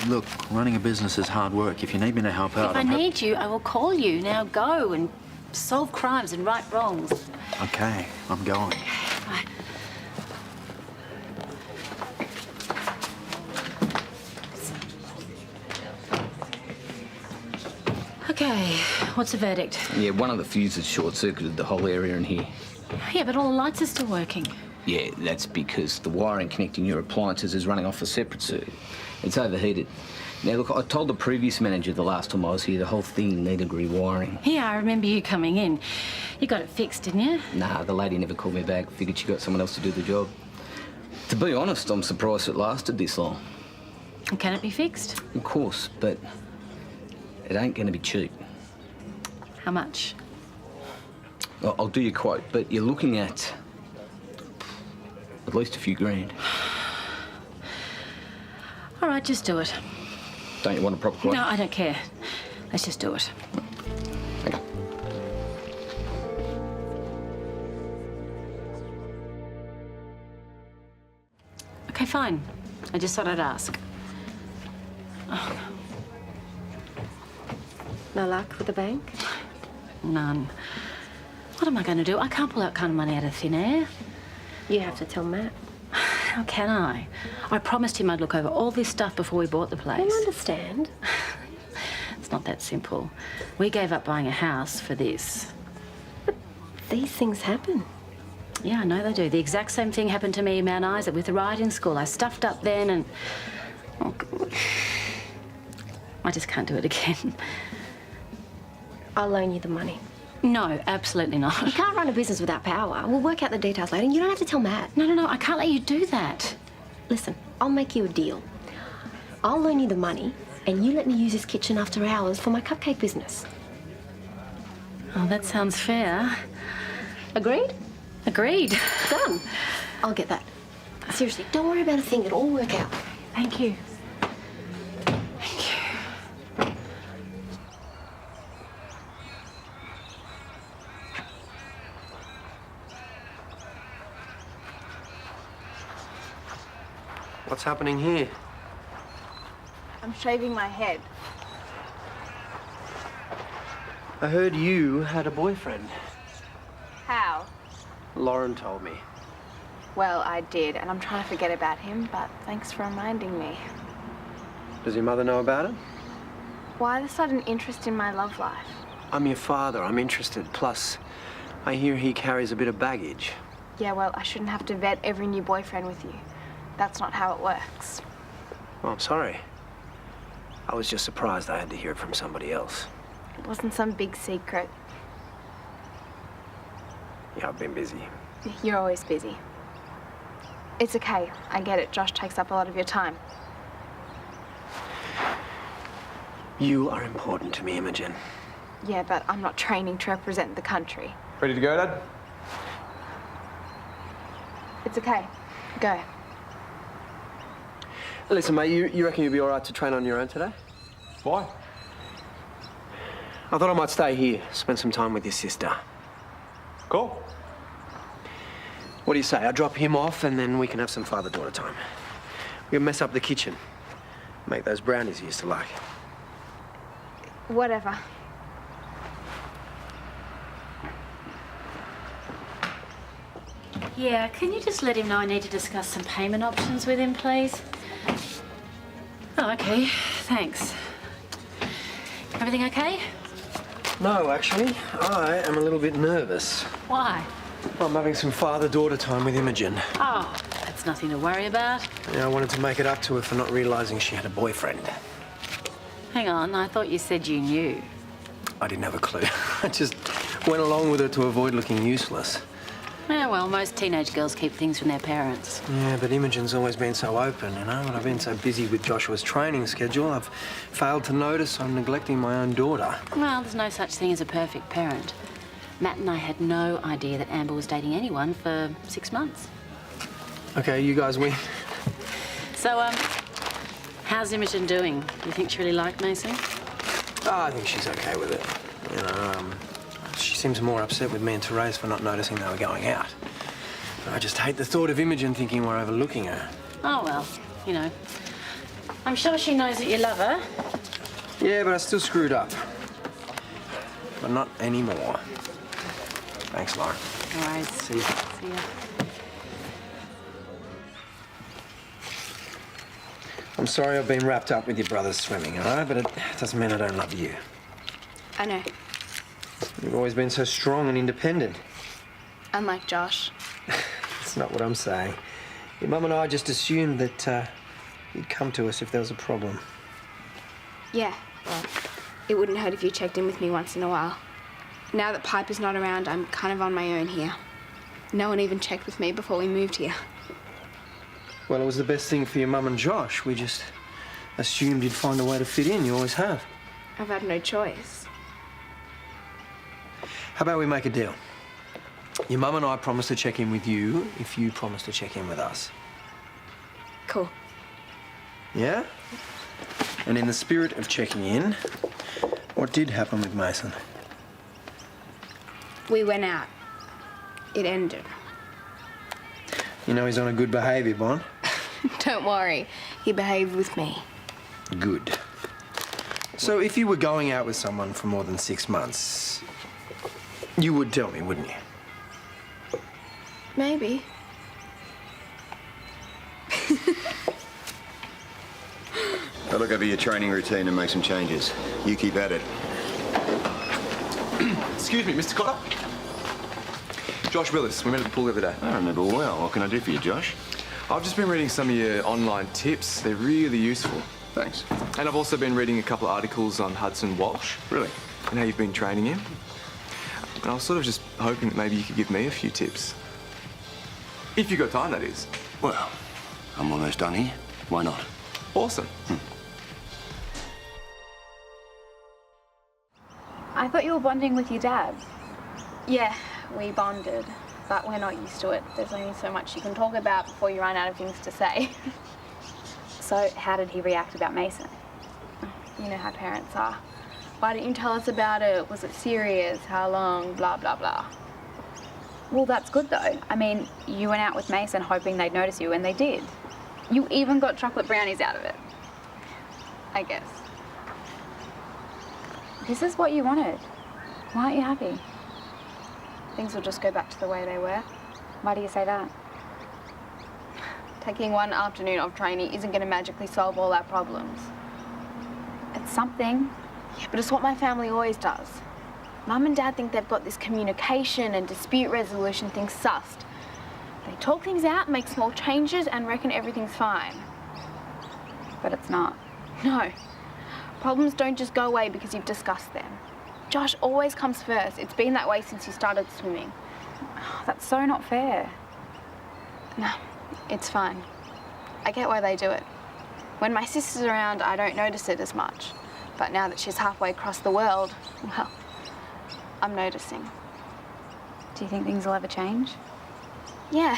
Look, running a business is hard work. If you need me to help out, If I need you, I will call you. Now go and solve crimes and right wrongs. Okay, I'm going. Bye. Okay, what's the verdict? Yeah, one of the fuses short-circuited the whole area in here. Yeah, but all the lights are still working. Yeah, that's because the wiring connecting your appliances is running off a separate circuit. It's overheated. Now, look, I told the previous manager the last time I was here the whole thing needed rewiring. Yeah, I remember you coming in. You got it fixed, didn't you? Nah, the lady never called me back. Figured she got someone else to do the job. To be honest, I'm surprised it lasted this long. And can it be fixed? Of course, but it ain't going to be cheap. How much? I'll do your quote, but you're looking at least a few grand. All right, just do it. Don't you want a proper quote? No, I don't care. Let's just do it. Okay. Okay, fine. I just thought I'd ask. Oh. No luck with the bank? None. What am I going to do? I can't pull that kind of money out of thin air. You have to tell Matt. How can I? I promised him I'd look over all this stuff before we bought the place. I understand. It's not that simple. We gave up buying a house for this. But these things happen. Yeah, I know they do. The exact same thing happened to me in Mount Isa with the riding school. I stuffed up then and... Oh, God. I just can't do it again. I'll loan you the money. No, absolutely not. You can't run a business without power. We'll work out the details later and you don't have to tell Matt. No, I can't let you do that. Listen, I'll make you a deal. I'll loan you the money and you let me use this kitchen after hours for my cupcake business. Oh, that sounds fair. Agreed? Agreed. Done. I'll get that. Seriously, don't worry about a thing. It'll all work out. Thank you. What's happening here? I'm shaving my head. I heard you had a boyfriend. How? Lauren told me. Well, I did, and I'm trying to forget about him, but thanks for reminding me. Does your mother know about it? Why the sudden interest in my love life? I'm your father. I'm interested. Plus, I hear he carries a bit of baggage. Yeah, well, I shouldn't have to vet every new boyfriend with you. That's not how it works. Well, I'm sorry. I was just surprised I had to hear it from somebody else. It wasn't some big secret. Yeah, I've been busy. You're always busy. It's okay. I get it. Josh takes up a lot of your time. You are important to me, Imogen. Yeah, but I'm not training to represent the country. Ready to go, Dad? It's okay. Go. Listen, mate, you reckon you'll be all right to train on your own today? Why? I thought I might stay here, spend some time with your sister. Cool. What do you say? I drop him off and then we can have some father-daughter time. We'll mess up the kitchen. Make those brownies you used to like. Whatever. Yeah, can you just let him know I need to discuss some payment options with him, please? Oh, okay. Thanks. Everything okay? No, actually, I am a little bit nervous. Why? Well, I'm having some father-daughter time with Imogen. Oh, that's nothing to worry about. Yeah, I wanted to make it up to her for not realising she had a boyfriend. Hang on, I thought you said you knew. I didn't have a clue. I just went along with it to avoid looking useless. Yeah, well, most teenage girls keep things from their parents. Yeah, but Imogen's always been so open, you know, and I've been so busy with Joshua's training schedule, I've failed to notice I'm neglecting my own daughter. Well, there's no such thing as a perfect parent. Matt and I had no idea that Amber was dating anyone for 6 months. Okay, you guys win. So, how's Imogen doing? Do you think she really liked Mason? Oh, I think she's okay with it. You know, she seems more upset with me and Therese for not noticing they were going out. I just hate the thought of Imogen thinking we're overlooking her. Oh, well, you know. I'm sure she knows that you love her. Yeah, but I still screwed up. But not anymore. Thanks, Lauren. All right. See you. See ya. I'm sorry I've been wrapped up with your brother's swimming, all right? But it doesn't mean I don't love you. I know. You've always been so strong and independent. Unlike Josh. That's not what I'm saying. Your mum and I just assumed that you'd come to us if there was a problem. Yeah, well, it wouldn't hurt if you checked in with me once in a while. Now that Piper's not around, I'm kind of on my own here. No one even checked with me before we moved here. Well, it was the best thing for your mum and Josh. We just assumed you'd find a way to fit in. You always have. I've had no choice. How about we make a deal? Your mum and I promise to check in with you if you promise to check in with us. Cool. Yeah? And in the spirit of checking in, what did happen with Mason? We went out. It ended. You know he's on a good behaviour, Bon. Don't worry. He behaved with me. Good. So if you were going out with someone for more than 6 months, you would tell me, wouldn't you? Maybe. I'll look over your training routine and make some changes. You keep at it. Excuse me, Mr. Cotter. Josh Willis, we met at the pool the other day. I remember well. What can I do for you, Josh? I've just been reading some of your online tips. They're really useful. Thanks. And I've also been reading a couple of articles on Hudson Walsh. Really? And how you've been training him. And I was sort of just hoping that maybe you could give me a few tips. If you've got time, that is. Well, I'm almost done here. Why not? Awesome. I thought you were bonding with your dad. Yeah, we bonded, but we're not used to it. There's only so much you can talk about before you run out of things to say. So, how did he react about Mason? You know how parents are. Why didn't you tell us about it? Was it serious? How long? Blah, blah, blah. Well, that's good though. I mean, you went out with Mason hoping they'd notice you, and they did. You even got chocolate brownies out of it. I guess. This is what you wanted. Why aren't you happy? Things will just go back to the way they were. Why do you say that? Taking one afternoon of training isn't going to magically solve all our problems. It's something. Yeah, but it's what my family always does. Mum and Dad think they've got this communication and dispute resolution thing sussed. They talk things out, make small changes, and reckon everything's fine. But it's not. No. Problems don't just go away because you've discussed them. Josh always comes first. It's been that way since he started swimming. That's so not fair. No, it's fine. I get why they do it. When my sister's around, I don't notice it as much. But now that she's halfway across the world, well, I'm noticing. Do you think things will ever change? Yeah.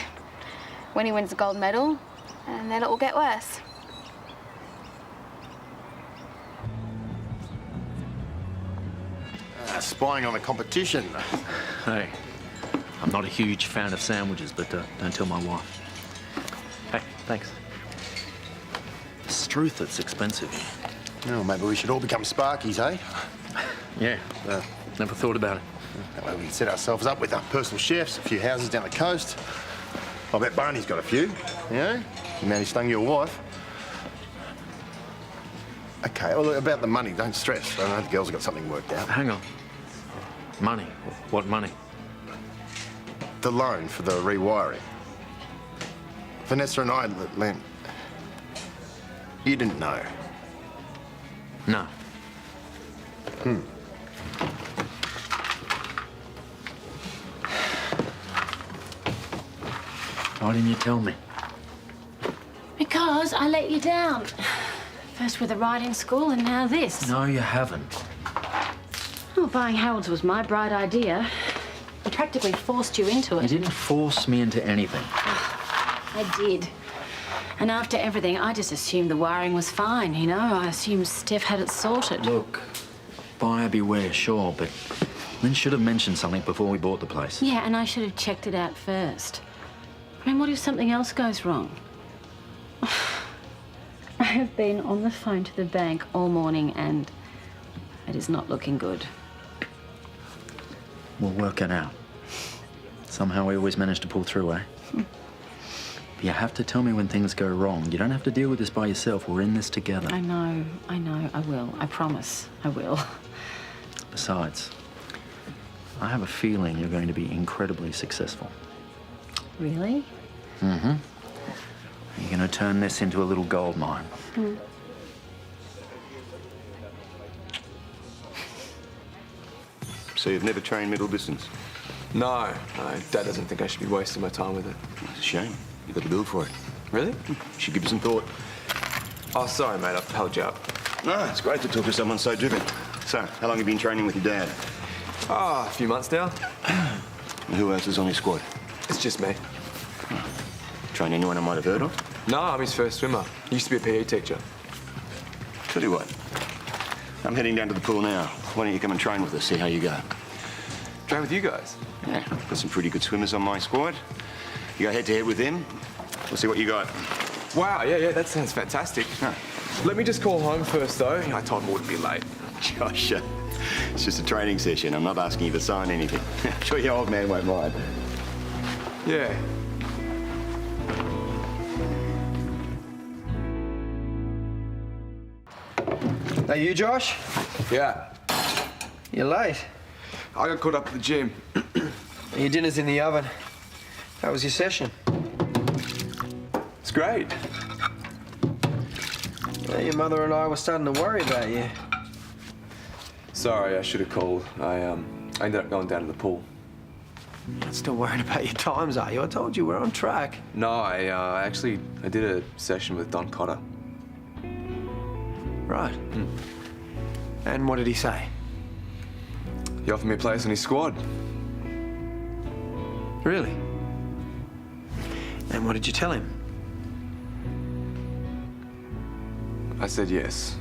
When he wins the gold medal, and then it will get worse. Spying on the competition. Hey, I'm not a huge fan of sandwiches, but don't tell my wife. Hey, thanks. Struth, it's expensive here. Well, maybe we should all become Sparkies, eh? Yeah, never thought about it. Well, we can set ourselves up with our personal chefs, a few houses down the coast. I bet Barney's got a few, you know? You managed to stung your wife. Okay, well, look, about the money, don't stress. I know the girls have got something worked out. Hang on. Money? What money? The loan for the rewiring. Vanessa and I lent. You didn't know? No. Why didn't you tell me? Because I let you down. First with the riding school and now this. No, you haven't. Well, buying Harold's was my bright idea. I practically forced you into You it. didn't force me into anything. I did. And after everything, I just assumed the wiring was fine, you know? I assumed Steph had it sorted. Look, buyer beware, sure, but Lynn should have mentioned something before we bought the place. Yeah, and I should have checked it out first. I mean, what if something else goes wrong? I have been on the phone to the bank all morning and it is not looking good. We'll work it out. Somehow we always manage to pull through, eh? You have to tell me when things go wrong. You don't have to deal with this by yourself. We're in this together. I know, I will. I promise, I will. Besides, I have a feeling you're going to be incredibly successful. Really? Mm-hmm. You're going to turn this into a little gold mine. So you've never trained middle distance? No, Dad doesn't think I should be wasting my time with it. It's a shame. You've got the build for it. Really? You should give it some thought. Oh, sorry, mate. I've held you up. No, it's great to talk to someone so driven. So, how long have you been training with your dad? A few months now. And who else is on your squad? It's just me. Train anyone I might have heard of? No, I'm his first swimmer. He used to be a PE teacher. Tell you what, I'm heading down to the pool now. Why don't you come and train with us, see how you go? Train with you guys? Yeah, got some pretty good swimmers on my squad. You go head-to-head with them, we'll see what you got. Wow, yeah, that sounds fantastic. Let me just call home first, though. I told him I wouldn't be late. Josh, it's just a training session. I'm not asking you to sign anything. I'm sure your old man won't mind. Yeah. Hey, you, Josh? Yeah. You're late. I got caught up at the gym. Your dinner's in the oven. How was your session? It's great. Yeah, your mother and I were starting to worry about you. Sorry, I should have called. I ended up going down to the pool. You're not still worried about your times, are you? I told you we're on track. No, I did a session with Don Cotter. Right. And what did he say? He offered me a place on his squad. Really? And what did you tell him? I said yes.